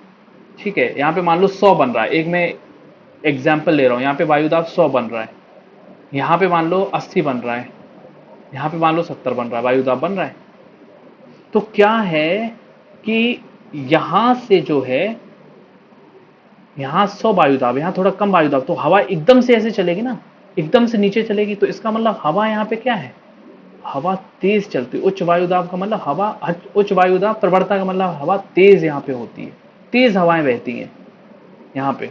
S1: ठीक है, यहाँ पे मान लो 100 बन रहा है, एक मैं एग्जाम्पल ले रहा हूं, यहाँ पे वायु दाब 100 बन रहा है, यहाँ पे मान लो 80 बन रहा है, यहाँ पे मान लो 70 बन रहा है, वायु दाब बन रहा है। तो क्या है कि यहां से जो है, यहां 100 वायु दाब, यहां थोड़ा कम वायु दाब, तो हवा एकदम से ऐसे चलेगी ना, एकदम से नीचे चलेगी, तो इसका मतलब हवा यहाँ पे क्या है, हवा तेज चलती है। उच्च वायु दाब का मतलब हवा, उच्च वायु दाब प्रवणता का मतलब हवा तेज यहाँ पे होती है, तेज हवाएं बहती हैं यहाँ पे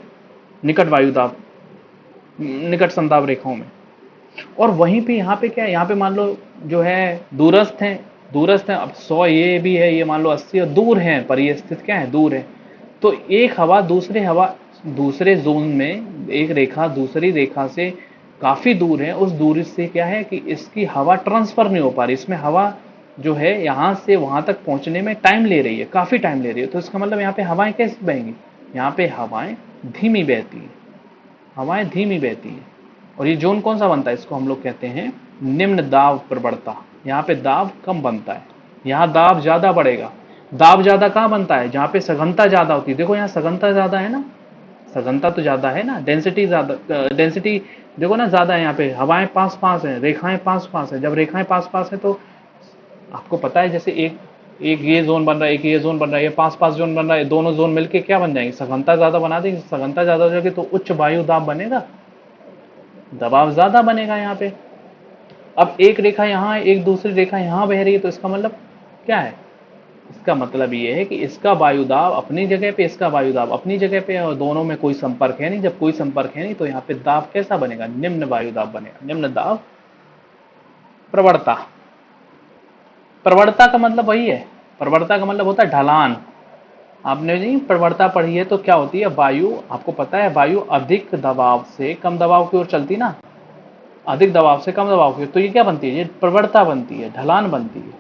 S1: निकट वायु दाब, निकट समदाब रेखाओं में। और वहीं पे यहाँ पे क्या है, यहाँ पे मान लो जो है दूरस्थ है, दूरस्थ है, अब 100 ये भी है, ये मान लो 80 और दूर है, पर ये स्थित क्या है, दूर है। तो एक हवा दूसरे जोन में, एक रेखा दूसरी रेखा से काफी दूर है, उस दूरी से क्या है कि इसकी हवा ट्रांसफर नहीं हो पा रही, इसमें हवा जो है यहां से वहां तक पहुंचने में टाइम ले रही है, काफी टाइम ले रही है। तो इसका मतलब यहाँ पे हवाएं कैसे बहेंगी, यहाँ पे हवाएं धीमी बहती है, हवाएं धीमी बहती है। और ये जोन कौन सा बनता है, इसको हम लोग कहते हैं निम्न दाब प्रवणता। यहाँ पे दाब कम बनता है, यहाँ दाब ज्यादा बढ़ेगा। दाब ज्यादा कहाँ बनता है, जहाँ पे सघनता ज्यादा होती है। देखो यहाँ सघनता ज्यादा है ना, सघनता तो ज्यादा है ना, डेंसिटी ज्यादा, डेंसिटी देखो ना ज्यादा है। यहाँ पे हवाएं पास पास है, रेखाएं पास पास है। जब रेखाएं पास पास है तो आपको पता है, जैसे एक एक ये जोन बन रहा है, एक ये जोन बन रहा है, ये पास पास जोन बन रहा है, दोनों जोन मिलके क्या बन जाएंगे, सघनता ज्यादा बना देंगे। सघनता ज्यादा हो जाएगी तो उच्च वायु दाब बनेगा, दबाव ज्यादा बनेगा यहाँ पे। अब एक रेखा यहाँ है, एक दूसरी रेखा यहाँ बह रही है, तो इसका मतलब क्या है, इसका मतलब ये है कि इसका वायुदाब अपनी जगह पे, इसका वायुदाब अपनी जगह पे, और दोनों में कोई संपर्क है नहीं। जब कोई संपर्क है नहीं तो यहाँ पे दाब कैसा बनेगा, निम्न वायुदाब बनेगा, निम्न दाब प्रवणता। प्रवणता का मतलब वही है, प्रवणता का मतलब होता है ढलान। आपने नहीं प्रवणता पढ़ी है तो क्या होती है, वायु, आपको पता है वायु अधिक दबाव से कम दबाव की ओर चलती ना, अधिक दबाव से कम दबाव की ओर, तो ये क्या बनती है, ये प्रवणता बनती है, ढलान बनती है,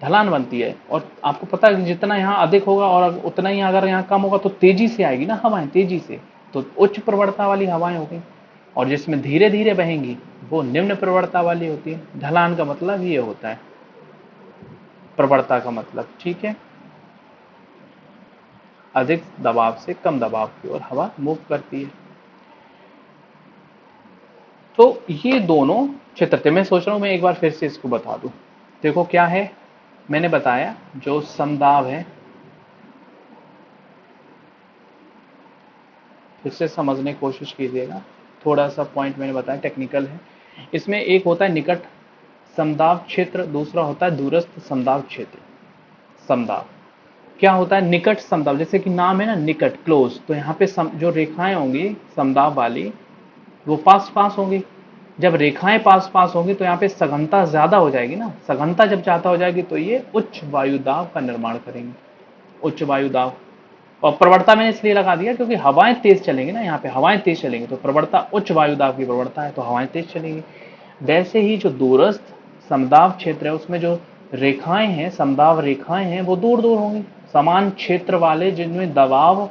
S1: ढलान बनती है। और आपको पता है कि जितना यहाँ अधिक होगा और उतना ही अगर यहाँ कम होगा तो तेजी से आएगी ना हवाएं, तेजी से, तो उच्च प्रवणता वाली हवाएं होगी। और जिसमें धीरे धीरे बहेंगी वो निम्न प्रवणता वाली होती है। ढलान का मतलब ये होता है, प्रवणता का मतलब, ठीक है, अधिक दबाव से कम दबाव की ओर हवा मूव करती है। तो ये दोनों क्षेत्र थे। मैं सोच रहा हूं मैं एक बार फिर से इसको बता दूं। देखो क्या है, मैंने बताया जो समदाब है, फिर से समझने की कोशिश कीजिएगा, थोड़ा सा पॉइंट मैंने बताया टेक्निकल है। इसमें एक होता है निकट समदाब क्षेत्र, दूसरा होता है दूरस्थ समदाब क्षेत्र। समदाब क्या होता है, निकट समदाब, जैसे कि नाम है ना निकट, क्लोज, तो यहाँ पे जो रेखाएं होंगी समदाब वाली वो पास पास होंगी। जब रेखाएं पास पास होंगी तो यहाँ पे सघनता ज्यादा हो जाएगी ना, सघनता जब ज्यादा हो जाएगी तो ये उच्च वायुदाब का निर्माण करेंगे, उच्च वायुदाब। और प्रवणता मैंने इसलिए लगा दिया क्योंकि हवाएं तेज चलेंगी ना, यहाँ पे हवाएं तेज चलेंगी, तो प्रवणता उच्च वायुदाब की प्रवणता है तो हवाएं तेज चलेंगी। वैसे ही जो दूरस्थ समदाब क्षेत्र है उसमें जो रेखाएं हैं, समदाब रेखाएं हैं, वो दूर दूर होंगी। समान क्षेत्र वाले जिनमें दबाव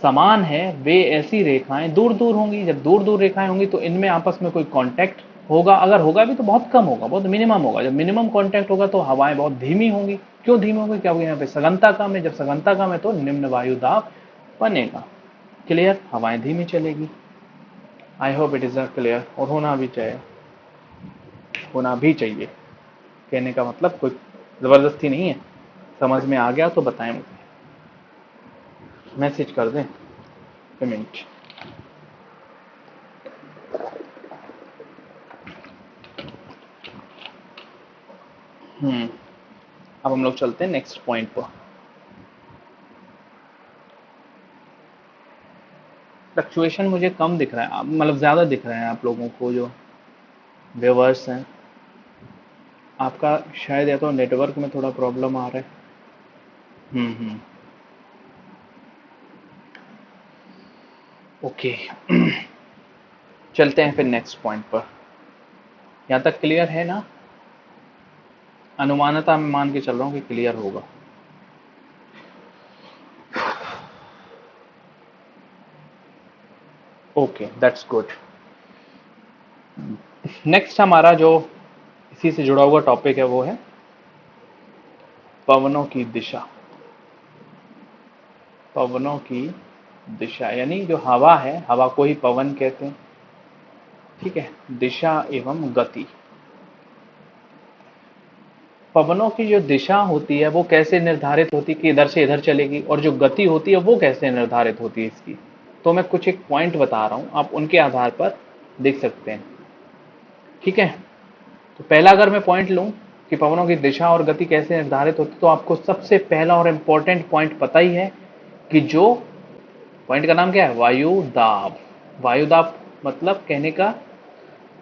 S1: समान है, वे ऐसी रेखाएं दूर दूर होंगी। जब दूर दूर रेखाएं होंगी तो इनमें आपस में कोई कांटेक्ट होगा, अगर होगा भी तो बहुत कम होगा, बहुत मिनिमम होगा। जब मिनिमम कांटेक्ट होगा तो हवाएं बहुत धीमी होंगी। क्यों धीमी होंगी? क्या होगी? यहाँ पे सघनता कम है, जब सघनता कम है तो निम्न वायु दाब बनेगा। क्लियर? हवाएं धीमी चलेगी। I hope it is clear, और होना भी चाहिए। कहने का मतलब कोई जबरदस्ती नहीं है। समझ में आ गया तो बताएं मुझे, मैसेज कर दें पेमेंट। अब हम लोग चलते हैं नेक्स्ट पॉइंट पर। फ्लक्चुएशन मुझे कम दिख रहा है, मतलब ज्यादा दिख रहा है आप लोगों को जो व्यूअर्स हैं। आपका शायद या तो नेटवर्क में थोड़ा प्रॉब्लम आ रहा है। हम्म। ओके। चलते हैं फिर नेक्स्ट पॉइंट पर। यहाँ तक क्लियर है ना? अनुमानता मैं मान के चल रहा हूँ कि क्लियर होगा। Okay, that's good. नेक्स्ट हमारा जो इसी से जुड़ा हुआ टॉपिक है वो है पवनों की दिशा। पवनों की दिशा यानी जो हवा है, हवा को ही पवन कहते हैं। ठीक है? दिशा एवं गति। पवनों की जो दिशा होती है वो कैसे निर्धारित होती है कि इधर से इधर चलेगी, और जो गति होती है वो कैसे निर्धारित होती है इसकी। तो मैं कुछ एक पॉइंट बता रहा हूं, आप उनके आधार पर देख सकते हैं। ठीक है? तो पहला अगर मैं पॉइंट लूं कि पवनों की दिशा और गति कैसे निर्धारित होती है, तो आपको सबसे पहला और इंपॉर्टेंट पॉइंट पता ही है कि जो पॉइंट का नाम क्या है? वायु दाब। वायु दाब मतलब कहने का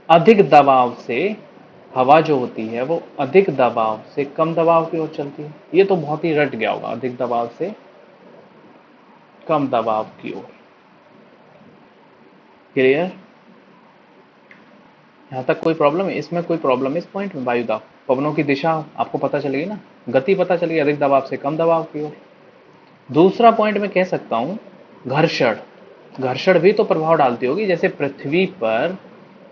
S1: अधिक दबाव से हवा जो होती है वो अधिक दबाव से कम दबाव की ओर चलती है। ये तो बहुत ही रट गया होगा, अधिक दबाव से कम दबाव की ओर। क्लियर? यहां तक कोई प्रॉब्लम है? इसमें कोई प्रॉब्लम है इस पॉइंट में? वायु दाब, पवनों की दिशा आपको पता चलेगी ना, गति पता चलेगी, अधिक दबाव से कम दबाव की ओर। दूसरा पॉइंट मैं कह सकता हूं घर्षण। घर्षण भी तो प्रभाव डालती होगी। जैसे पृथ्वी पर,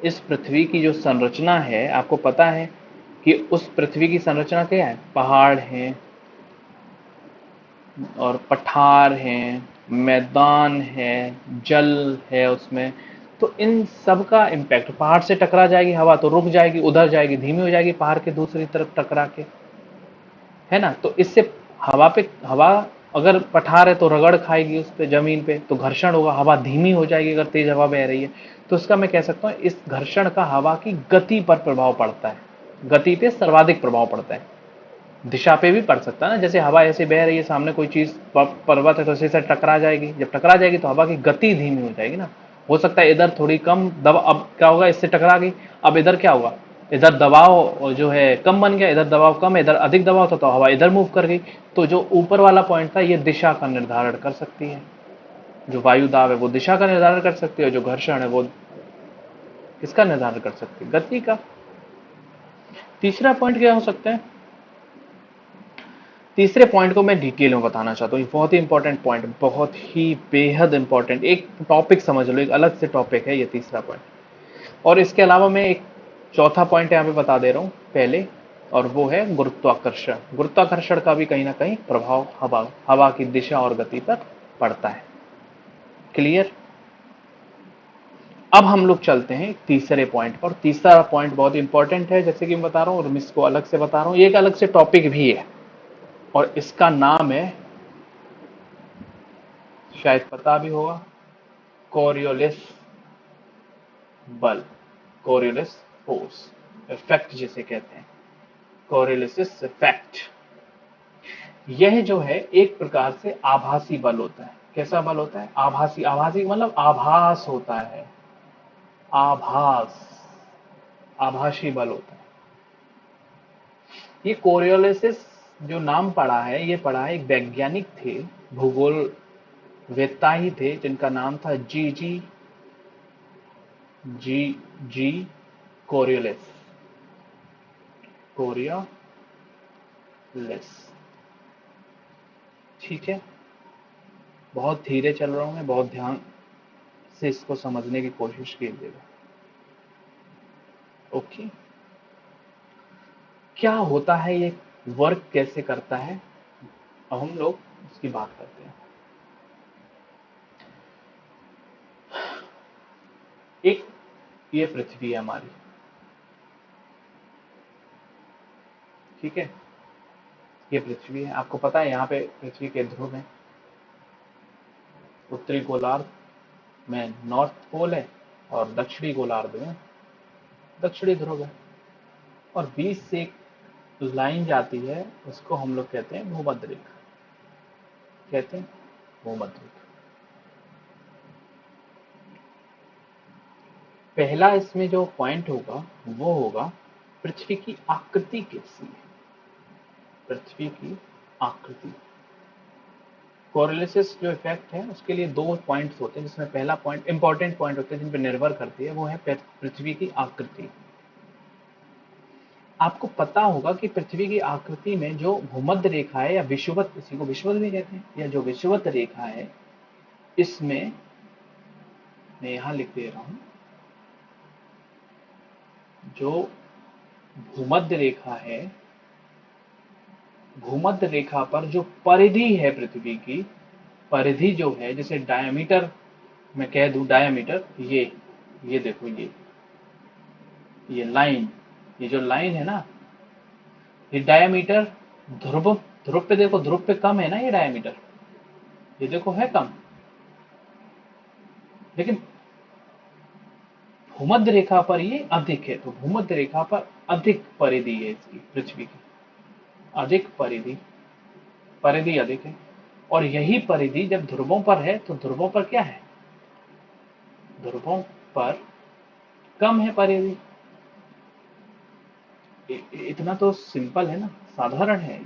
S1: इस पृथ्वी की जो संरचना है, आपको पता है कि उस पृथ्वी की संरचना क्या है? पहाड़ हैं और पठार हैं, मैदान है, जल है उसमें। तो इन सब का इम्पैक्ट, पहाड़ से टकरा जाएगी हवा तो रुक जाएगी, उधर जाएगी, धीमी हो जाएगी पहाड़ के दूसरी तरफ टकरा के, है ना? तो इससे हवा अगर पठार है तो रगड़ खाएगी उस पे, जमीन पे, तो घर्षण होगा, हवा धीमी हो जाएगी अगर तेज हवा बह रही है। तो इसका मैं कह सकता हूं इस घर्षण का हवा की गति पर प्रभाव पड़ता है। गति पे सर्वाधिक प्रभाव पड़ता है। दिशा पे भी पड़ सकता है ना, जैसे हवा ऐसे बह रही है, सामने कोई चीज पर्वत है तो उसी से टकरा जाएगी, जब टकरा जाएगी तो हवा की गति धीमी हो जाएगी ना। हो सकता है इधर थोड़ी कम दबाव, अब क्या होगा, इससे टकरा गई, अब इधर क्या होगा, इधर दबाव जो है कम बन गया, इधर दबाव कम है, इधर अधिक दबाव था तो हवा इधर मूव कर गई। तो जो ऊपर वाला पॉइंट था ये दिशा का निर्धारण कर सकती है। जो वायु दाब है वो दिशा का निर्धारण कर सकती है, जो घर्षण है वो किसका निर्धारण कर सकती है? गति का। तीसरा पॉइंट क्या हो सकता है? तीसरे पॉइंट को मैं डिटेल में बताना चाहता हूँ। बहुत ही इंपॉर्टेंट पॉइंट, बहुत ही बेहद इंपॉर्टेंट, एक टॉपिक समझ लो, एक अलग से टॉपिक है ये तीसरा पॉइंट। और इसके अलावा मैं एक चौथा पॉइंट यहाँ पे बता दे रहा हूँ पहले, और वो है गुरुत्वाकर्षण। गुरुत्वाकर्षण का भी कहीं ना कहीं प्रभाव हवा की दिशा और गति पर पड़ता है। क्लियर? अब हम लोग चलते हैं तीसरे पॉइंट पर। तीसरा पॉइंट बहुत इंपॉर्टेंट है, जैसे कि मैं बता रहा हूँ, और मैं इसको अलग से बता रहा हूँ, ये एक अलग से टॉपिक भी है, और इसका नाम है, शायद पता भी होगा, कोरियोलिस बल, कोरियोलिस फोर्स, इफेक्ट जिसे कहते हैं, कोरियोलिस इफेक्ट। यह जो है एक प्रकार से आभासी बल होता है। कैसा बल होता है? आभासी। आभासी मतलब आभास होता है, आभास, आभासी बल होता है। ये कोरियोलिस जो नाम पड़ा है, ये पड़ा है, एक वैज्ञानिक थे, भूगोल वेत्ता ही थे, जिनका नाम था जी जी जी कोरियोलिस, कोरियोलिस। लेस। ठीक है, बहुत धीरे चल रहा हूं मैं, बहुत ध्यान से इसको समझने की कोशिश कीजिएगा। ओके, क्या होता है ये, वर्क कैसे करता है, अब हम लोग उसकी बात करते हैं। एक ये पृथ्वी है हमारी, ठीक है, ये पृथ्वी है। आपको पता है यहाँ पे पृथ्वी के ध्रुव हैं। उत्तरी गोलार्ध में नॉर्थ पोल है और दक्षिणी गोलार्ध में दक्षिणी ध्रुव है। और बीच से एक लाइन जाती है, उसको हम लोग कहते हैं भूमध्य रेखा, कहते हैं भूमध्य रेखा। पहला इसमें जो पॉइंट होगा वो होगा पृथ्वी की आकृति कैसी है। पृथ्वी की आकृति, कोरिलेसिस जो इफेक्ट है उसके लिए दो पॉइंट्स होते हैं, जिसमें पहला पॉइंट इंपॉर्टेंट पॉइंट होते हैं जिन पर निर्भर करती है, वो है पृथ्वी की आकृति। आपको पता होगा कि पृथ्वी की आकृति में जो भूमध्य रेखा है या विषुवत, इसी को विषुवत भी कहते हैं, या जो विषुवत रेखा है, इसमें मैं यहां लिख दे रहा हूं, जो भूमध्य रेखा है, भूमध्य रेखा पर जो परिधि है पृथ्वी की, परिधि जो है, जैसे डायमीटर मैं कह दूं, डायमीटर ये देखो, ये लाइन, ये जो लाइन है ना, ये डायमीटर ध्रुव, ध्रुव पे देखो, ध्रुव पे कम है ना ये डायमीटर, ये देखो है कम, लेकिन भूमध्य रेखा पर ये अधिक है। तो भूमध्य रेखा पर अधिक परिधि है इसकी, पृथ्वी की अधिक परिधि, परिधि अधिक है। और यही परिधि जब ध्रुवों पर है तो ध्रुवों पर क्या है, ध्रुवों पर कम है परिधि। इतना तो सिंपल है ना, साधारण है।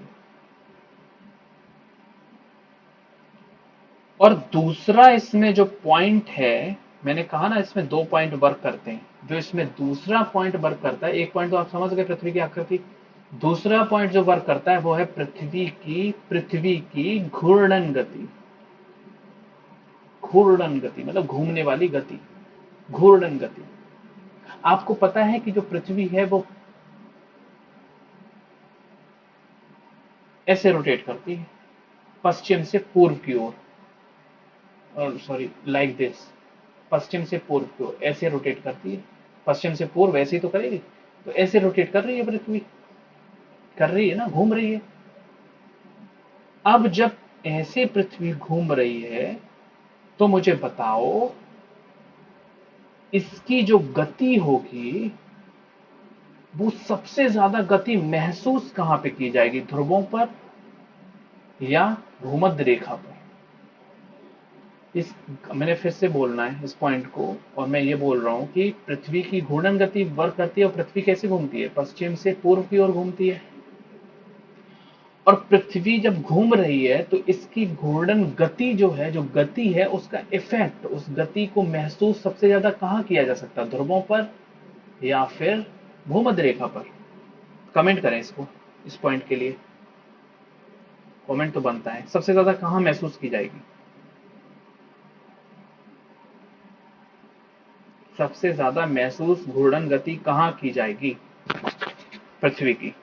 S1: और दूसरा इसमें जो पॉइंट है, मैंने कहा ना इसमें दो पॉइंट वर्क करते हैं, जो इसमें दूसरा पॉइंट वर्क करता है, एक पॉइंट तो आप समझ गए पृथ्वी की आकृति, दूसरा पॉइंट जो वर्क करता है वो है पृथ्वी की घूर्णन गति। घूर्णन गति मतलब घूमने वाली गति, घूर्णन गति। आपको पता है कि जो पृथ्वी है वो ऐसे रोटेट करती है, पश्चिम से पूर्व की ओर, और सॉरी लाइक दिस, पश्चिम से पूर्व की ओर ऐसे रोटेट करती है। पश्चिम से पूर्व ऐसे ही तो करेगी, तो ऐसे रोटेट कर रही है पृथ्वी, कर रही है ना, घूम रही है। अब जब ऐसे पृथ्वी घूम रही है तो मुझे बताओ इसकी जो गति होगी वो सबसे ज्यादा गति महसूस कहां पे की जाएगी, ध्रुवों पर या भूमध्य रेखा पर। इस मैंने फिर से बोलना है इस पॉइंट को, और मैं ये बोल रहा हूं कि पृथ्वी की घूर्णन गति वर्क करती है, और पृथ्वी कैसे घूमती है, पश्चिम से पूर्व की ओर घूमती है। और पृथ्वी जब घूम रही है तो इसकी घूर्णन गति जो है, जो गति है, उसका इफेक्ट, उस गति को महसूस सबसे ज्यादा कहां किया जा सकता है, ध्रुवों पर या फिर भूमध्य रेखा पर। कमेंट करें इसको, इस पॉइंट के लिए कमेंट तो बनता है, सबसे ज्यादा कहां महसूस की जाएगी, सबसे ज्यादा महसूस घूर्णन गति कहां की जाएगी पृथ्वी की।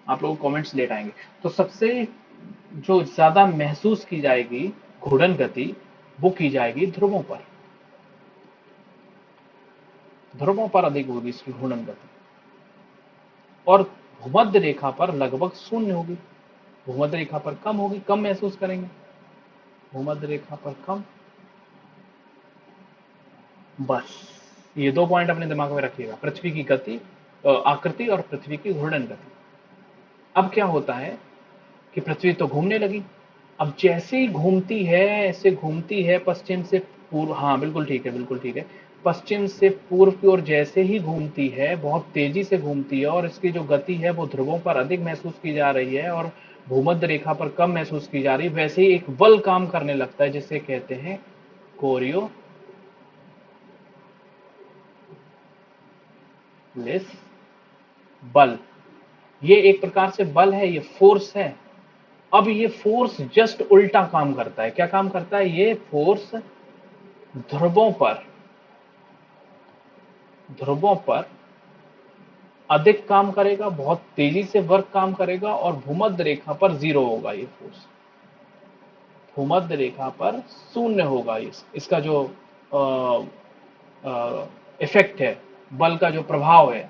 S1: आप लोग कमेंट्स लेट आएंगे। तो सबसे जो ज्यादा महसूस की जाएगी घूर्णन गति, वो की जाएगी ध्रुवों पर, ध्रुवों पर अधिक होगी इसकी घूर्णन गति, और भूमध्य रेखा पर लगभग शून्य होगी, भूमध्य रेखा पर कम होगी, कम महसूस करेंगे, भूमध्य रेखा पर कम। बस ये दो पॉइंट अपने दिमाग में रखिएगा, पृथ्वी की गति, आकृति, और पृथ्वी की घूर्णन गति। अब क्या होता है कि पृथ्वी तो घूमने लगी, अब जैसे ही घूमती है, ऐसे घूमती है पश्चिम से पूर्व, हाँ बिल्कुल ठीक है, बिल्कुल ठीक है, पश्चिम से पूर्व की ओर जैसे ही घूमती है, बहुत तेजी से घूमती है, और इसकी जो गति है वो ध्रुवों पर अधिक महसूस की जा रही है और भूमध्य रेखा पर कम महसूस की जा रही है। वैसे ही एक बल काम करने लगता है जिसे कहते हैं कोरियोलिस बल। ये एक प्रकार से बल है, ये फोर्स है। अब ये फोर्स जस्ट उल्टा काम करता है। क्या काम करता है? ये फोर्स ध्रुवों पर ध्रुवों पर अधिक काम करेगा, बहुत तेजी से वर्क काम करेगा, और भूमध्य रेखा पर जीरो होगा। ये फोर्स भूमध्य रेखा पर शून्य होगा। इसका जो इफेक्ट है, बल का जो प्रभाव है,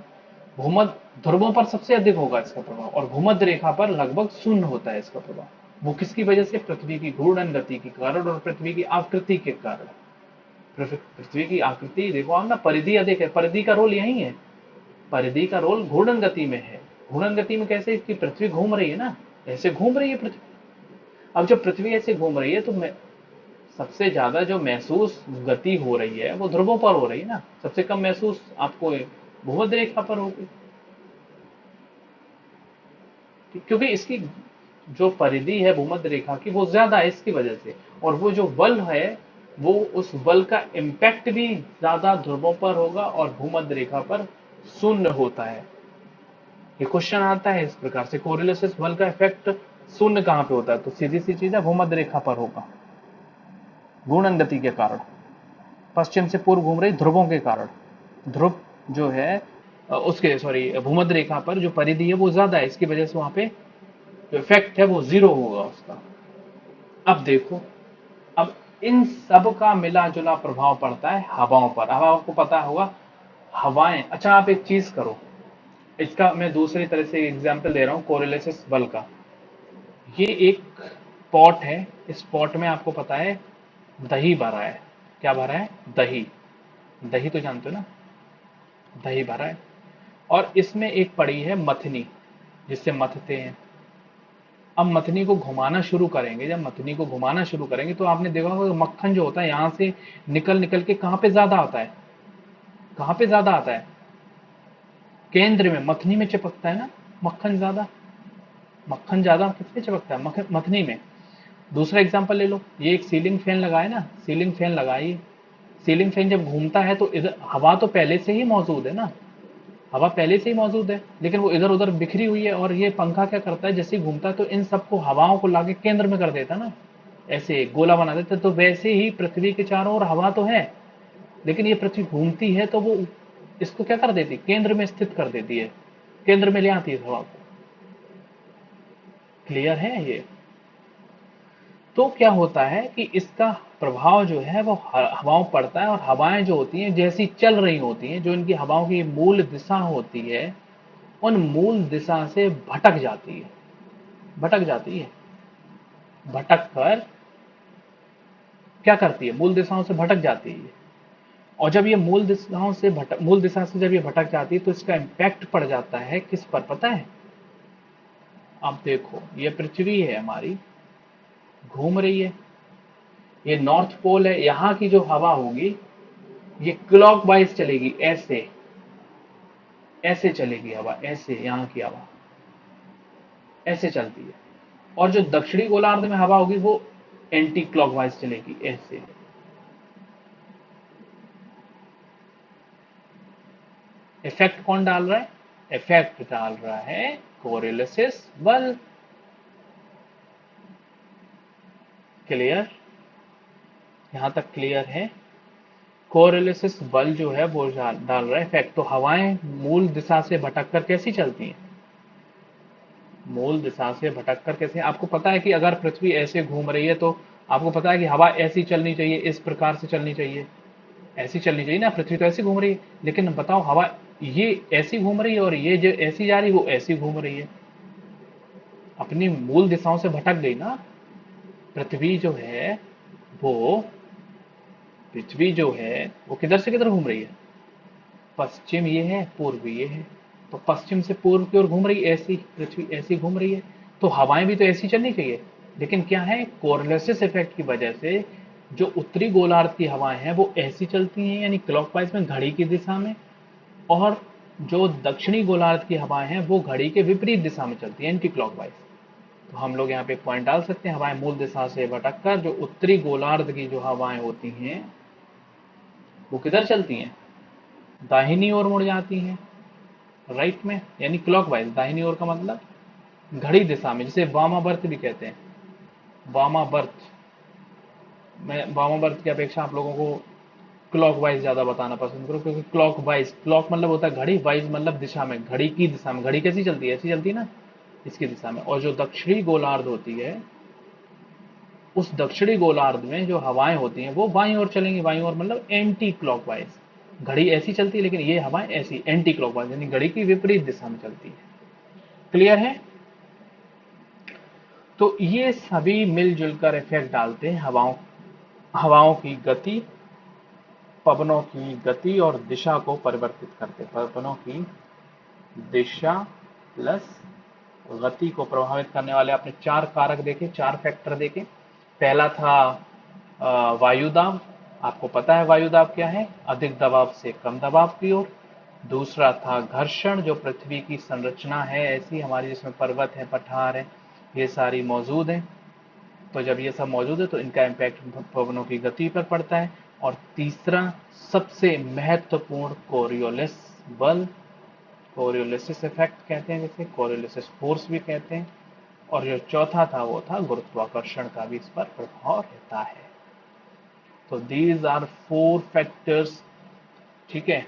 S1: भूमध्य ध्रुवों पर सबसे अधिक होगा इसका प्रभाव, और भूमध्य रेखा पर लगभग शून्य होता है इसका प्रभाव। वो किसकी वजह से? पृथ्वी की घूर्णन गति के कारण और पृथ्वी की आकृति के कारण। पृथ्वी की आकृति देखो आप ना, परिधि अधिक है, परिधि का रोल यही है। परिधि का रोल घूर्णन गति में है। घूर्णन गति में कैसे? इसकी पृथ्वी घूम रही है ना, ऐसे घूम रही है पृथ्वी। अब जब पृथ्वी ऐसे घूम रही है तो सबसे ज्यादा जो महसूस गति हो रही है वो ध्रुवों पर हो रही है ना। सबसे कम महसूस आपको भूमध्य रेखा पर होगी, क्योंकि इसकी जो परिधि है भूमध्य रेखा की वो ज्यादा है इसकी वजह से। और वो जो बल है, वो उस बल का इम्पैक्ट भी ज्यादा ध्रुवों पर होगा और भूमध्य रेखा पर शून्य होता है। ये क्वेश्चन आता है इस प्रकार से, कोरिलेसिस बल का इफेक्ट शून्य कहां पे होता है? तो सीधी सी चीज है, भूमध्य रेखा पर होगा, घूर्णन गति के कारण, पश्चिम से पूर्व घूम रही ध्रुवों के कारण। ध्रुव जो है उसके सॉरी भूमध्य रेखा पर जो परिधि है वो ज्यादा है, इसकी वजह से वहां पे जो इफेक्ट है वो जीरो होगा उसका। अब देखो, अब इन सब का मिला जुला प्रभाव पड़ता है हवाओं पर। अब आपको पता होगा हवाएं, अच्छा आप एक चीज करो, इसका मैं दूसरी तरह से एग्जांपल दे रहा हूं कोरिलेसिस बल का। ये एक पॉट है, इस पॉट में आपको पता है दही भरा है। क्या भरा है? दही। दही तो जानते हो ना, दही भरा है, और इसमें एक पड़ी है मथनी, जिससे मथते हैं। अब मथनी को घुमाना शुरू करेंगे, जब मथनी को घुमाना शुरू करेंगे तो आपने देखा होगा मक्खन जो होता है यहां से निकल निकल के कहां पे ज्यादा आता है? कहां पे ज्यादा आता है? केंद्र में, मथनी में चिपकता है ना मक्खन ज्यादा। मक्खन ज्यादा किसमें चिपकता है? मथनी में। दूसरा एग्जांपल ले लो, ये एक सीलिंग फैन लगा है ना, सीलिंग फैन लगाई। सीलिंग फैन जब घूमता है तो इधर हवा तो पहले से ही मौजूद है ना, हवा पहले से ही मौजूद है, लेकिन वो इधर उधर बिखरी हुई है, और ये पंखा क्या करता है, जैसे ही घूमता है तो इन सबको हवाओं को लाके केंद्र में कर देता है ना, ऐसे गोला बना देता है। तो वैसे ही पृथ्वी के चारों ओर हवा तो है, लेकिन ये पृथ्वी घूमती है तो वो इसको क्या कर देती है? केंद्र में स्थित कर देती है, केंद्र में ले आती है हवा को। क्लियर है ये? तो क्या होता है कि इसका प्रभाव जो है वो हवाओं पड़ता है, और हवाएं जो होती हैं जैसी चल रही होती हैं, जो इनकी हवाओं की मूल दिशा होती है, उन मूल दिशा से भटक जाती है। भटक जाती है, भटक कर क्या करती है? मूल दिशाओं से भटक जाती है। और जब ये मूल दिशा से जब ये भटक जाती है तो इसका इम्पैक्ट पड़ जाता है किस पर पता है? अब देखो, ये पृथ्वी है हमारी, घूम रही है, ये नॉर्थ पोल है, यहां की जो हवा होगी ये क्लॉकवाइज चलेगी, ऐसे ऐसे चलेगी हवा, ऐसे यहां की हवा ऐसे चलती है। और जो दक्षिणी गोलार्ध में हवा होगी वो एंटी क्लॉकवाइज चलेगी, ऐसे। इफेक्ट कौन डाल रहा है? इफेक्ट डाल रहा है कोरिलेसिस बल। क्लियर? यहां तक क्लियर है? कोरिलेसिस बल जो है वो डाल रहा है इफेक्ट। तो हवाएं मूल दिशा से भटक कर कैसी चलती हैं? मूल दिशा से भटक कर कैसे? आपको पता है कि अगर पृथ्वी ऐसे घूम रही है तो आपको पता है कि हवा ऐसी चलनी चाहिए, इस प्रकार से चलनी चाहिए, ऐसी चलनी चाहिए ना। पृथ्वी तो ऐसी घूम रही है, लेकिन बताओ हवा ये ऐसी घूम रही है और ये जो ऐसी जा रही है वो ऐसी घूम रही है, अपनी मूल दिशाओं से भटक गई ना। पृथ्वी जो है वो पृथ्वी जो है वो किधर से किधर घूम रही है? पश्चिम ये है, पूर्व ये है, तो पश्चिम से पूर्व की ओर घूम रही है, ऐसी पृथ्वी ऐसी घूम रही है, तो हवाएं भी तो ऐसी चलनी चाहिए। लेकिन क्या है, कोरिलेसिस इफेक्ट की वजह से जो उत्तरी गोलार्ध की हवाएं हैं वो ऐसी चलती हैं, यानी क्लॉकवाइज में, घड़ी की दिशा में, और जो दक्षिणी गोलार्ध की हवाएं हैं वो घड़ी के विपरीत दिशा में चलती है, एंटी क्लॉकवाइज। तो हम लोग यहाँ पे एक पॉइंट डाल सकते हैं, हवाएं मूल दिशा से भटक कर जो उत्तरी गोलार्ध की जो हवाएं होती हैं वो किधर चलती हैं? दाहिनी ओर मुड़ जाती हैं। राइट में यानी क्लॉकवाइज, दाहिनी ओर का मतलब घड़ी दिशा में, जिसे वामावर्त भी कहते हैं। वामावर्त, मैं वामावर्त की अपेक्षा आप लोगों को क्लॉकवाइज ज्यादा बताना पसंद करूँ, क्योंकि क्लॉकवाइज, क्लॉक मतलब होता है घड़ी, वाइज मतलब दिशा में, घड़ी की दिशा में। घड़ी कैसी चलती है, ऐसी चलती है ना, इसकी दिशा में। और जो दक्षिणी गोलार्ध होती है, उस दक्षिणी गोलार्ध में जो हवाएं होती हैं वो बाईं ओर चलेंगी। बाईं ओर मतलब एंटी क्लॉकवाइज। घड़ी ऐसी चलती है लेकिन ये हवाएं ऐसी एंटी क्लॉकवाइज, यानी घड़ी की विपरीत दिशा में चलती है। क्लियर है? तो ये सभी मिलजुल कर इफेक्ट डालते हैं हवाओं हवाओं की गति, पवनों की गति और दिशा को परिवर्तित करते हैं। पवनों की दिशा प्लस गति को प्रभावित करने वाले आपने चार कारक देखे, चार फैक्टर देखे। पहला था वायु दाब। आपको पता है वायु दाब क्या है, अधिक दबाव से कम दबाव की ओर। दूसरा था घर्षण, जो पृथ्वी की संरचना है ऐसी हमारी, जिसमें पर्वत है, पठार है, ये सारी मौजूद है। तो जब ये सब मौजूद है तो इनका इम्पैक्ट पवनों की गति पर पड़ता है। और तीसरा सबसे महत्वपूर्ण, कोरियोलिस बल, कोरियोलिसिस इफेक्ट कहते हैं, जिसे कोरियोलिसिस फोर्स भी कहते हैं। और जो चौथा था वो था गुरुत्वाकर्षण का भी इस पर प्रभाव रहता है। तो दीज आर फोर फैक्टर्स, ठीक है,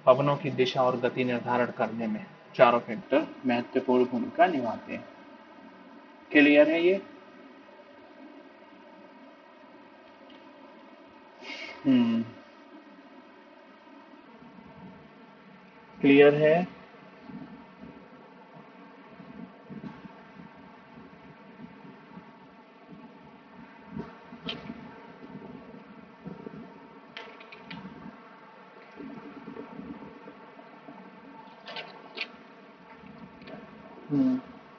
S1: पवनों की दिशा और गति निर्धारण करने में चारों फैक्टर महत्वपूर्ण भूमिका निभाते हैं। क्लियर है ये? हम्म। क्लियर है? हम्म।